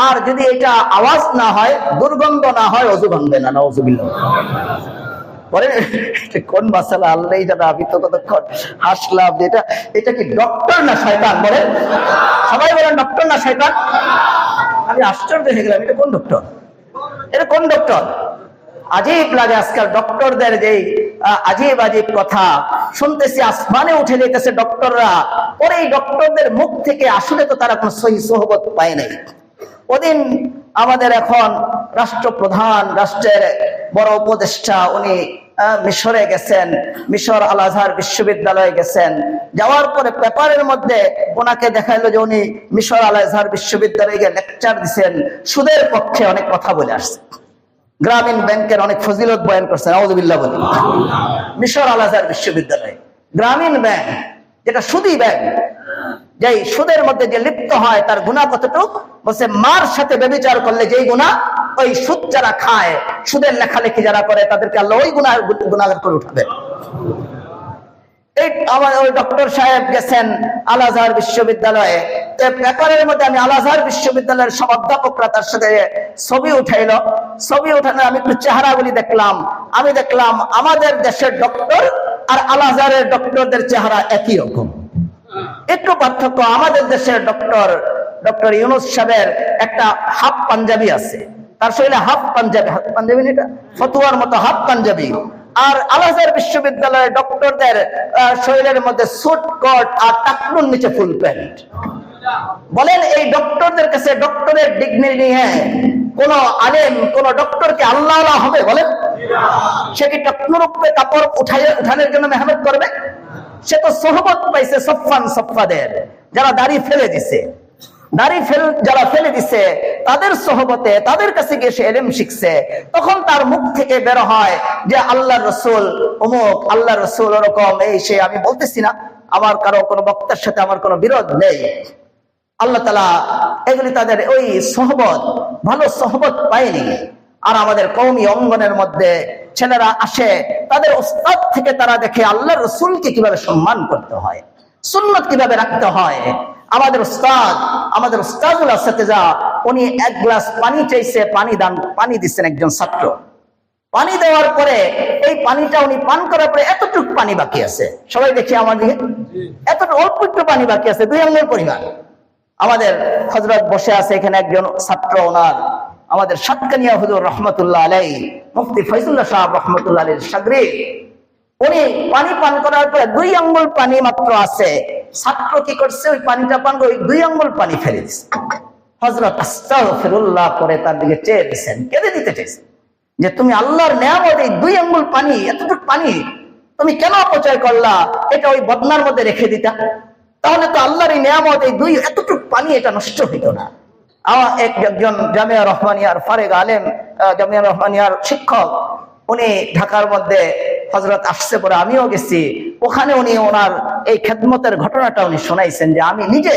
আর যদি এটা আওয়াজ না হয়, দুর্গন্ধ না হয়, অজু ভাঙবে না। নাউযুবিল্লাহ। বলেন কোন মাসালা? আল্লাহ জানে। আমি তো কতক্ষণ হাসলাম, এটা কি ডক্টর না শয়তান? বলেন সবাই বলেন ডক্টর না শয়তান? আমি আশ্চর্য হয়ে গেলাম, এটা কোন ডক্টর? এটা কোন ডক্টর? আজীব লাগে আজকাল ডক্টরদের যে আজীব আজীব কথা শুনতেছি, আসমানে উঠে যেতেছে ডক্টররা। পরে এই ডক্টরদের মুখ থেকে আসলে তো তারা কোনো সহি সোহবত পায় নাই। ওদিন আমাদের এখন রাষ্ট্রপ্রধান, রাষ্ট্রের বড় উপদেষ্টা, উনি মিশরে গেছেন, মিশর আল আজহার বিশ্ববিদ্যালয়ে গেছেন। যাওয়ার পরে পেপারের মধ্যে ওনাকে দেখাইলো যে উনি মিশর আল আজহার বিশ্ববিদ্যালয়ে গিয়ে লেকচার দিচ্ছেন, সুদের পক্ষে অনেক কথা বলে আসছে, গ্রামীণ ব্যাংকের অনেক ফজিলত বয়ান করছেন। আউযুবিল্লাহ বলি। মিশর আল আজহার বিশ্ববিদ্যালয়ে গ্রামীণ ব্যাংক, যেটা সুদী ব্যাংক, যেই সুদের মধ্যে যে লিপ্ত হয় তার গুনাহ কতটুকু? বলছে মার সাথে ব্যভিচার করলে যেই গুনাহ, ওই সুদ যারা খায়, সুদের লেখালেখি যারা করে, তাদেরকে আল্লাহ ওই গুনাহগার করে উঠাবে। এই আমার ওই ডক্টর সাহেব গেছেন আল আজহার বিশ্ববিদ্যালয়ে, পেপারের মধ্যে আমি আল আজহার বিশ্ববিদ্যালয়ের সব অধ্যাপকরা তার সাথে ছবি উঠাইলো। ছবি উঠানো আমি একটু চেহারাগুলি দেখলাম। আমি দেখলাম আমাদের দেশের ডক্টর আর আল আজহারের ডক্টরদের চেহারা একই রকম, একটু পার্থক্য। আমাদের দেশের ডক্টর ইউনূস সাহেবের একটা হাফ পাঞ্জাবি আছে, তার শরীরে হাফ পাঞ্জাবি, পাঞ্জাবি এটা ফতুয়ার মতো হাফ পাঞ্জাবি। আর আল আজহার বিশ্ববিদ্যালয়ের ডক্টরদের শরীরের মধ্যে স্যুট কোট আর টাকনুর নিচে ফুল প্যান্ট। বলেন এই ডক্টরদের কাছে ডক্টরের ডিগ্রি নিয়ে কোন আলেম, কোন ডক্টরকে আল্লাহ হবে? বলেন সে কি টাকনুর উপরে কাপড় উঠানোর জন্য মেহনত করবে? সে তো সোহবত পাইছে সফফান সফফাদের, যারা দাড়ি ফেলে দিছে, যারা ফেলে দিছে তাদের সোহবতে, তাদের কাছে গিয়ে সে ইলম শিখছে। তখন তার মুখ থেকে বের হয় যে আল্লাহর রাসূল অমুক, আল্লাহর রাসূল ওরকম, এই সে। আমি বলতেছি না, আমার কারো কোনো বক্তার সাথে আমার কোনো বিরোধ নেই। আল্লাহ তাআলা এগুলি তাদের ওই সোহবত, ভালো সোহবত পায়নি। আর আমাদের কওমি অঙ্গনের মধ্যে ছেলেরা আসে, তাদের উস্তাদ থেকে তারা দেখে আল্লাহর রাসূলকে কিভাবে সম্মান করতে হয়, সুন্নাত কিভাবে রাখতে হয়। আমাদের উস্তাদুল আসতিজা, উনি এক গ্লাস পানি চাইছে, পানি দিচ্ছেন একজন ছাত্র। পানি দেওয়ার পরে এই পানিটা উনি পান করার পরে এতটুকু পানি বাকি আছে, সবাই দেখি আমার দিকে, এতটুকু অল্প একটু পানি বাকি আছে, 2 আঙ্গুল পরিমাণ। আমাদের হযরত বসে আছে এখানে একজন ছাত্র, ওনার আমাদের সাতকানিয়া হুজুর রহমতুল্লাহ আলাইহি, মুফতি ফয়জুল্লাহ সাহেব রহমতুল্লাহ আলাইহির শাগরিদ। উনি পানি পান করার পরে 2 আঙ্গুল পানি মাত্র আছে। ছাত্র কি করছে? ওই পানিটা পান করে 2 আঙ্গুল পানি ফেলে দিচ্ছে। হযরত আস্তাগফিরুল্লাহ করে তার দিকে চেয়ে দিয়েছেন, কেঁদে দিতে চেয়েছেন যে তুমি আল্লাহর নেয়ামত, এই 2 আঙ্গুল পানি, এতটুকু পানি তুমি কেন অপচয় করলা? এটা ওই বদনার মধ্যে রেখে দিতা, তাহলে তো আল্লাহর এই নেয়ামত, এই এতটুকু পানি এটা নষ্ট হইতো না। একজন জামিয়া রহমানিয়ার ফারেগ আলেম, জামিয়া রহমানিয়ার শিক্ষক, উনি ঢাকার মধ্যে হযরত আসছে পরে আমিও গেছি, ওখানে উনি ওনার এই খেদমতের ঘটনাটা উনি শোনাইছেন যে আমি নিজে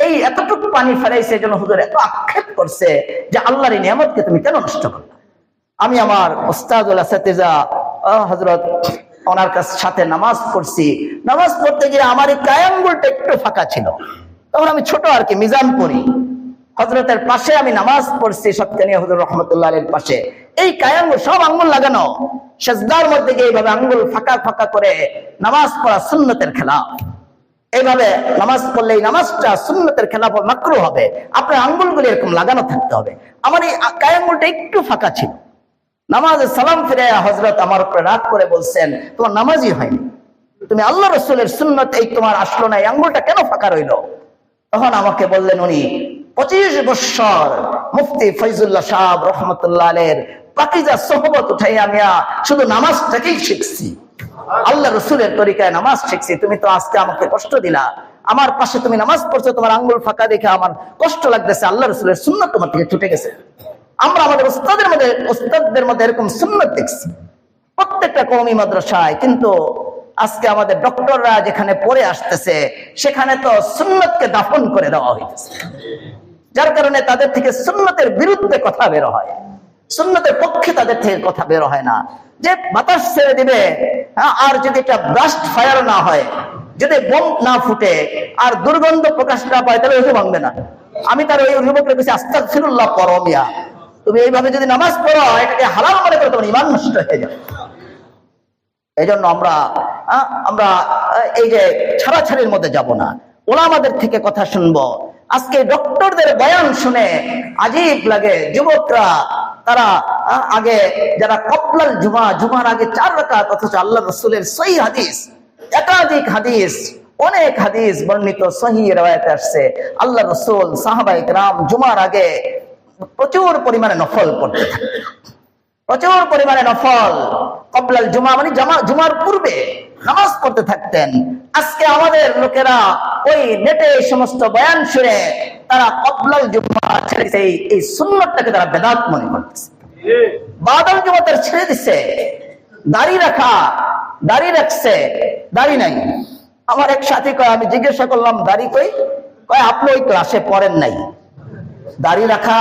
এই এতটুকু পানি ফেলাইছে, যেন হুজুর এত আক্ষেপ করছে যে আল্লাহর এই নিয়ামতকে তুমি কেন নষ্ট করলা। আমি আমার উস্তাদুল আসতিজা হযরত ওনার সাথে নামাজ পড়ছি। নামাজ পড়তে গিয়ে আমার এই কায়াঙ্গুলটা একটু ফাঁকা ছিল, তখন আমি ছোট আর কি, মিজান পড়ি। হযরতের পাশে আমি নামাজ পড়ছি, সৎকানিয়া হুজুর রহমতুল্লাহ আলাইহির পাশে। এই কায়াঙ্গুল সব আঙ্গুল লাগানো, সেজদার মধ্যে গিয়ে এইভাবে আঙ্গুল ফাঁকা ফাঁকা করে নামাজ পড়া সুন্নতের খেলাফ। এইভাবে নামাজ পড়লে এই নামাজটা সুন্নতের খেলাফ, মাকরুহ হবে। আপনার আঙ্গুলগুলো এরকম লাগানো থাকতে হবে। আমার এই কায়াঙ্গুলটা একটু ফাঁকা ছিল। নামাজে সালাম ফিরে হযরত আমার উপরে রাগ করে বলছেন, তোমার নামাজই হয়নি, তুমি আল্লাহ রাসূলের সুন্নত এই তোমার আসলো না, এই আঙ্গুলটা কেন ফাঁকা রইলো? তখন আমাকে বললেন উনি 25 বছর মুফতি ফয়জুল্লাহ সাহেব রহমতুল্লাহ আলাইহির পাকিজা সোহবত উঠাইয়া আমি শুধু নামাজটাকেই শিখছি, আল্লাহ রসুলের তরিকায় নামাজ শিখছি। তুমি তো আজকে আমাকে কষ্ট দিলা, আমার পাশে তুমি নামাজ পড়ছো, তোমার আঙ্গুল ফাঁকা দেখে আমার কষ্ট লাগতেছে, আল্লাহ রসুলের সুন্নাত তোমার থেকে ছুটে গেছে। আমরা আমাদের উস্তাদদের মধ্যে এরকম সুন্নাত দেখছি প্রত্যেকটা কওমি মাদ্রাসায়, কিন্তু আজকে আমাদের ডক্টররা যেখানে পড়ে আসতেছে সেখানে তো সুন্নতকে দাফন করে দেওয়া হইতেছে, যার কারণে তাদের থেকে সুন্নতের বিরুদ্ধে কথা বের হয়, সুন্নতের পক্ষে তাদের থেকে কথা বের হয় না। যে বাতাস ছেড়ে দিবে আর যদি এটা ব্লাস্ট ফায়ার না হয়, যদি বোম না ফুটে আর দুর্গন্ধ প্রকাশ না পায়, তাহলে ওইসব ভাঙবে না। আমি তার ওই অভিভাবকের কাছে আস্তাগফিরুল্লাহ পড়ো মিয়া, তুমি এইভাবে যদি নামাজ পড়ো এটাকে হালাল মনে করে তোমার ঈমান নষ্ট হয়ে যাবে। এই জন্য আমরা এই যে ছাড়াছাড়ির মধ্যে যাব না, ওলামাদের থেকে কথা শুনবো। আজকে ডক্টরদের বয়ান শুনে আজীব লাগে। যুবকরা তারা আগে যারা কপলাল জুমার আগে 4 রাকাত, অথচ আল্লাহ রসুলের সহি হাদিস, একাধিক হাদিস, অনেক হাদিস বর্ণিত সহি রওয়ায়াতে আসছে আল্লাহ রসুল সাহাবায়ে কেরাম জুমার আগে প্রচুর পরিমাণে নফল পড়তে থাকতেন, প্রচুর পরিমাণে নফল। কবলাল জুমা মানে জুমার পূর্বে নামাজ পড়তে থাকতেন। আজকে আমাদের লোকেরা ওই নেটে এই সমস্ত বয়ান শুনে তারা কবলাল জুমা ছেড়ে দিচ্ছে, এই সুন্নতটাকে তারা বেদাত মনে করতেছে, বাদাল জুমা তারা ছেড়ে দিচ্ছে। দাড়ি রাখছে, দাড়ি নাই। আমার এক সাথী কয়, আমি জিজ্ঞাসা করলাম দাড়ি কই? কয় আপনি ওই ক্লাসে পড়েন নাই। দাড়ি রাখা,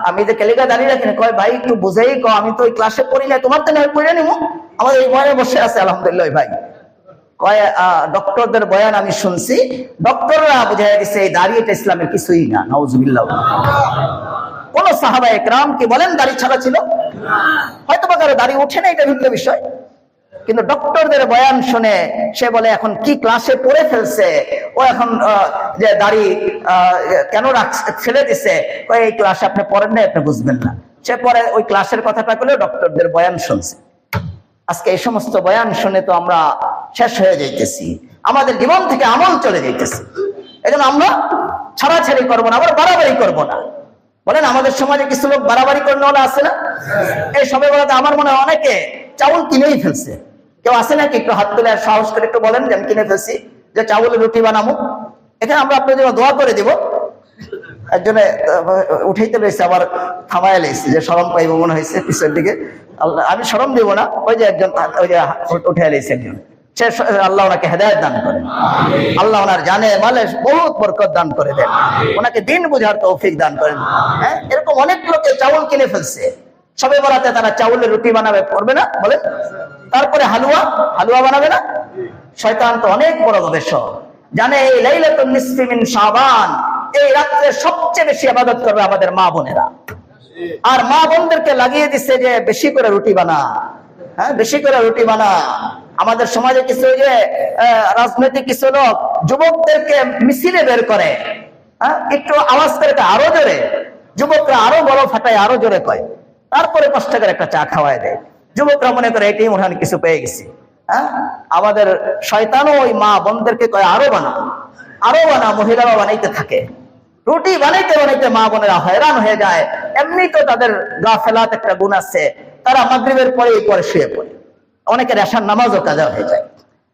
আমি যে কেলিকা দাঁড়িয়ে রাখি না। কয় ভাই একটু বুঝেই কো, আমি তো ওই ক্লাসে পড়ি না, তোমার তো নয় পড়ে নিব, আমাদের এই বয়ানে বসে আছে আলহামদুলিল্লাহ। ভাই কয় ডক্টরদের বয়ান আমি শুনছি, ডক্টররা বুঝাই দিচ্ছে এই দাড়ি এটা ইসলামের কিছুই না, নাউজুবিল্লাহ। কোন সাহাবায়ে কেরাম কি বলেন দাড়ি ছাড়া ছিল? হয়তো বা কারো দাড়ি ওঠে না, এটা ভিন্ন বিষয়, কিন্তু ডক্টরদের বয়ান শুনে সে বলে এখন কি ক্লাসে পড়ে ফেলছে ও, এখন যে দাড়ি কেন ছেড়ে দিছে, এই ক্লাসে আপনি পড়েন না, আপনি বুঝবেন না। সে পরে ওই ক্লাসের কথাটা বলে ডক্টরদের বয়ান শুনছে। আজকে এই সমস্ত বয়ান শুনে তো আমরা শেষ হয়ে যাইতেছি, আমাদের জীবন থেকে আমল চলে যাইতেছে। এই জন্য আমরা ছাড়াছাড়ি করবো না, আবার বাড়াবাড়ি করবো না। বলেন আমাদের সমাজে কিছু লোক বাড়াবাড়ি করে নেওয়া আছে না? এই সবে বলাতে আমার মনে হয় অনেকে চাউল কিনেই ফেলছে। কেউ আছে নাকি একটু হাত তুলে সাহস করে একটু বলেন যে আমি কিনে ফেলছি, যে চাউলের রুটি বানাবো। এখানে আমরা আপনার জন্য দোয়া করে দিব। একজনে উঠাইতে রয়েছে, আবার থামায় লেগেছে যে শরম পাইব মনে হয়েছে পিছের দিকে। আল্লাহ, আমি শরম দিব না, ওই যে একজন ওই যে উঠে লেগেছে একজন, সে আল্লাহ ওনাকে হেদায়েত দান করেন, আল্লাহ ওনার জানে মালে বহুত বরকত দান করে দেন, ওনাকে দিন বুঝার তৌফিক দান করেন। হ্যাঁ, এরকম অনেক লোকে চাউল কিনে ফেলছে, সবে বরাতে তারা চাউলের রুটি বানাবে, করবে না বলেন? তারপরে হালুয়া বানাবে না? শয়তান তো অনেক বড় গবেষক, জানে এই লাইলাতুন নিসফি মিন শাবান, এই রাত্রে সবচেয়ে বেশি ইবাদত করবে আমাদের মা বোনেরা। আর মা বোনদেরকে লাগিয়ে দিচ্ছে যে বেশি করে রুটি বানা, হ্যাঁ বেশি করে রুটি বানা। আমাদের সমাজে কিছু যে রাজনৈতিক কিছু লোক যুবকদেরকে মিছিলে বের করে, হ্যাঁ একটু আওয়াজ করে আরো জোরে, যুবকরা আরো বড় ফাটায় আরো জোরে কয়, তারপরে 5 টাকার একটা চা খাওয়ায় দেয়। যুবকরা মনে করে এটাই মনে হয় কিছু পেয়ে গেছি। হ্যাঁ, আমাদের শয়তানও ওই মা বোনদেরকে কয় আরো বানা, মহিলারা বানাইতে থাকে। রুটি বানাইতে বানাইতে মা বোনেরা হয়রান হয়ে যায়। এমনি তো তাদের গাফেলাত একটা গুণ আছে, তারা মাগরিবের পরে শুয়ে পড়ে, অনেকের এশার নামাজও কাজা হয়ে যায়।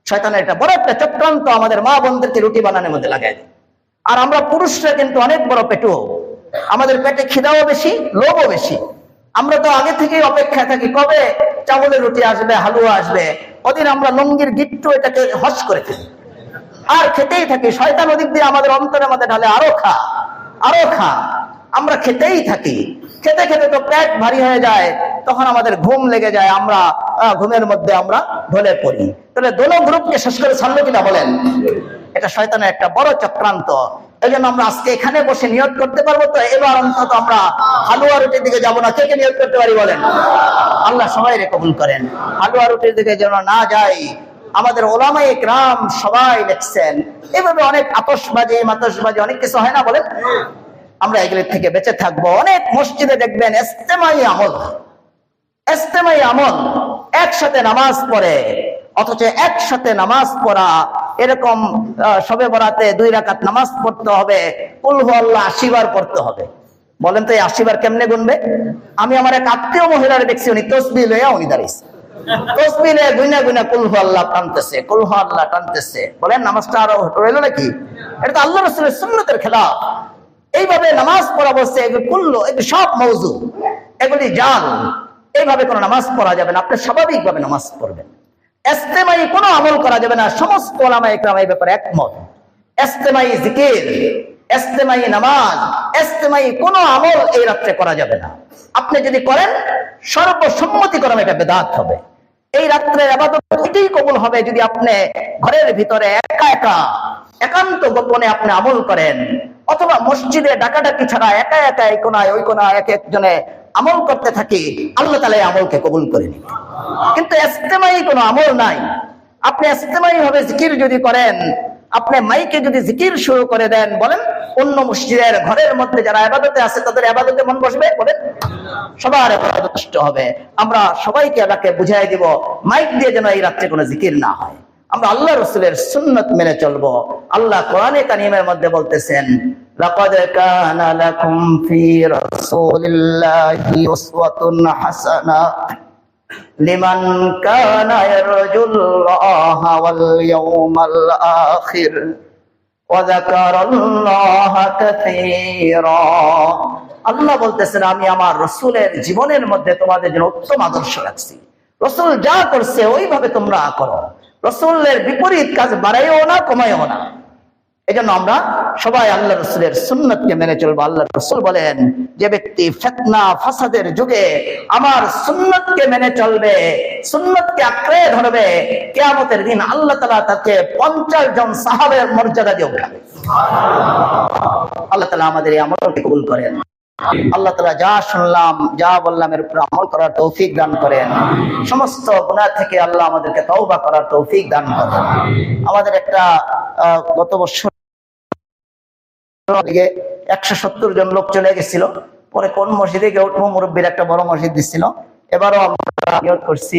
শয়তানের এটা বড় একটা চক্রান্ত আমাদের মা বোনদেরকে রুটি বানানোর মধ্যে লাগায় দেয়। আর আমরা পুরুষরা কিন্তু অনেক বড় পেটুও, আমাদের পেটে খিদাও বেশি, লোভও বেশি। আমরা তো আগে থেকেই অপেক্ষায় থাকি কবে চাউলের রুটি আসবে, হালুয়া আসবে, ওদিন আমরা লঙ্গির গিট্টু এটাকে হস করে ফেলি আর খেতেই থাকি। শয়তান ওদিক দিয়ে আমাদের অন্তরের মধ্যে ঢালে আরো খা, আমরা খেতেই থাকি। খেতে খেতে তো পেট ভারী হয়ে যায়, তখন আমাদের ঘুম লেগে যায়, আমরা ঘুমের মধ্যে আমরা ঢলে পড়ি। তাহলে দোনো গ্রুপকে শেষ করে ছাড়লো কিনা বলেন? এটা শয়তানের একটা বড় চক্রান্ত। এই জন্য আমরা আজকে এখানে বসে নিয়ত করতে পারবো তো এবার অন্তত আমরা হালুয়া রুটির দিকে যাবো না। কে নিয়ত করতে পারি বলেন? আল্লাহ সবাই কবুল করেন। হালুয়া রুটির দিকে যেন না যাই। আমাদের ওলামায়ে কেরাম সবাই লিখছেন, এভাবে অনেক আতশবাজি অনেক কিছু হয় না বলেন? আমরা এগুলোর থেকে বেঁচে থাকবো। অনেক মসজিদে দেখবেন ইজতেমাই আমল, একসাথে নামাজ পড়ে, অথচ একসাথে নামাজ পড়া এরকম শবে বরাতে 2 রাকাত নামাজ পড়তে হবে, কুল হু আল্লাহ 80 বার পড়তে হবে। বলেন তো এই 80 বার কেমনে গুনবে? আমি আমার এক আত্মীয় মহিলারে দেখছি, উনি তসবিহ লইয়া উনি দাঁড়াইছে, তসবিহ লইয়া গুইনা গুইনা কুল হু আল্লাহ টানতেছে, কুল হু আল্লাহ টানতেছে। বলেন নামাজটা আরো রইল নাকি? এটা তো আল্লাহ রাসূলের সুন্নতের খেলাফ। এইভাবে নামাজ পড়া বলছে, এগুলো কুল্লু, এগুলো সব মওযু, এগুলি জাল। এইভাবে কোনো নামাজ পড়া যাবে না। আপনি স্বাভাবিকভাবে নামাজ পড়বেন। ইস্তেমাই কোনো আমল করা যাবে না। সমস্ত উলামায়ে কেরাম এই ব্যাপারে একমত। ইস্তেমাই জিকির, ইস্তেমাই নামাজ, ইস্তেমাই কোনো আমল এই রাত্রে করা যাবে না। আপনি যদি করেন সর্বসম্মতিক্রমে এটা বেদাত হবে। এই রাত্রের ইবাদত ওইটাই কবুল হবে যদি আপনি ঘরের ভিতরে একা একা একান্ত গোপনে আপনি আমল করেন, অথবা মসজিদে ডাকাডাকি ছাড়া একা একা এই কোনায় ওই কোনায় এক একজনে আমল করতে থাকি, আল্লাহ তাআলা এই আমলকে কবুল করে নিন। কিন্তু ইস্তেমাই কোনো আমল নাই। আপনি ইস্তেমাই ভাবে জিকির যদি করেন, আপনি মাইকে যদি জিকির শুরু করে দেন, বলেন অন্য মসজিদের ঘরের মধ্যে যারা ইবাদতে আছে তাদের ইবাদতে মন বসবে? বলেন সবার ইবাদত নষ্ট হবে। আমরা সবাইকে এলাকে বুঝাই দিব মাইক দিয়ে যেন এই রাত্রে কোনো জিকির না হয়। আমরা আল্লাহ রাসূলের সুন্নাত মেনে চলবো। আল্লাহ কোরআনে কারীমের মধ্যে বলতেছেন, লাকাদ কানা লাকুম ফি রাসূলিল্লাহি উসওয়াতুন হাসানাহ লিমান কানা ইয়ারজুল্লাহা ওয়াল ইয়াউমাল আখির ওয়া যাকারাল্লাহা কাসীরা। আল্লাহ বলতেছেন, আমি আমার রাসূলের জীবনের মধ্যে তোমাদের জন্য উত্তম আদর্শ রাখছি। রাসূল যা করছে ওইভাবে তোমরা করো। রাসূলের বিপরীত কাজ বাড়াইও না, কমাইও না। এজন্য আমরা সবাই আল্লাহ রাসূলের সুন্নাতকে মেনে চলবো। আল্লাহ রাসূল বলেন, যে ব্যক্তি ফিতনা ফাসাদের যুগে আমার সুন্নাতকে মেনে চলবে, সুন্নাতকে আঁকড়ে ধরবে, কিয়ামতের দিন আল্লাহ তাআলা তাকে 50 জন সাহাবের মর্যাদা দিয়ে উঠাবে। আল্লাহ তাআলা আমাদের এই আমলকে কবুল করেন। আল্লাহ তাআলা যা শুনলাম যা বললাম এর উপর আমল করার তৌফিক দান করেন। সমস্ত গুনাহ থেকে আল্লাহ আমাদেরকে তওবা করার তৌফিক দান করেন। আমাদের একটা গত বছর 170 জন লোক চলে গেছিল, পরে কোন মসজিদে গিয়ে উঠবো, মুরব্বীর একটা বড় মসজিদ দিচ্ছিল। এবারও আমরা নিয়ত করছি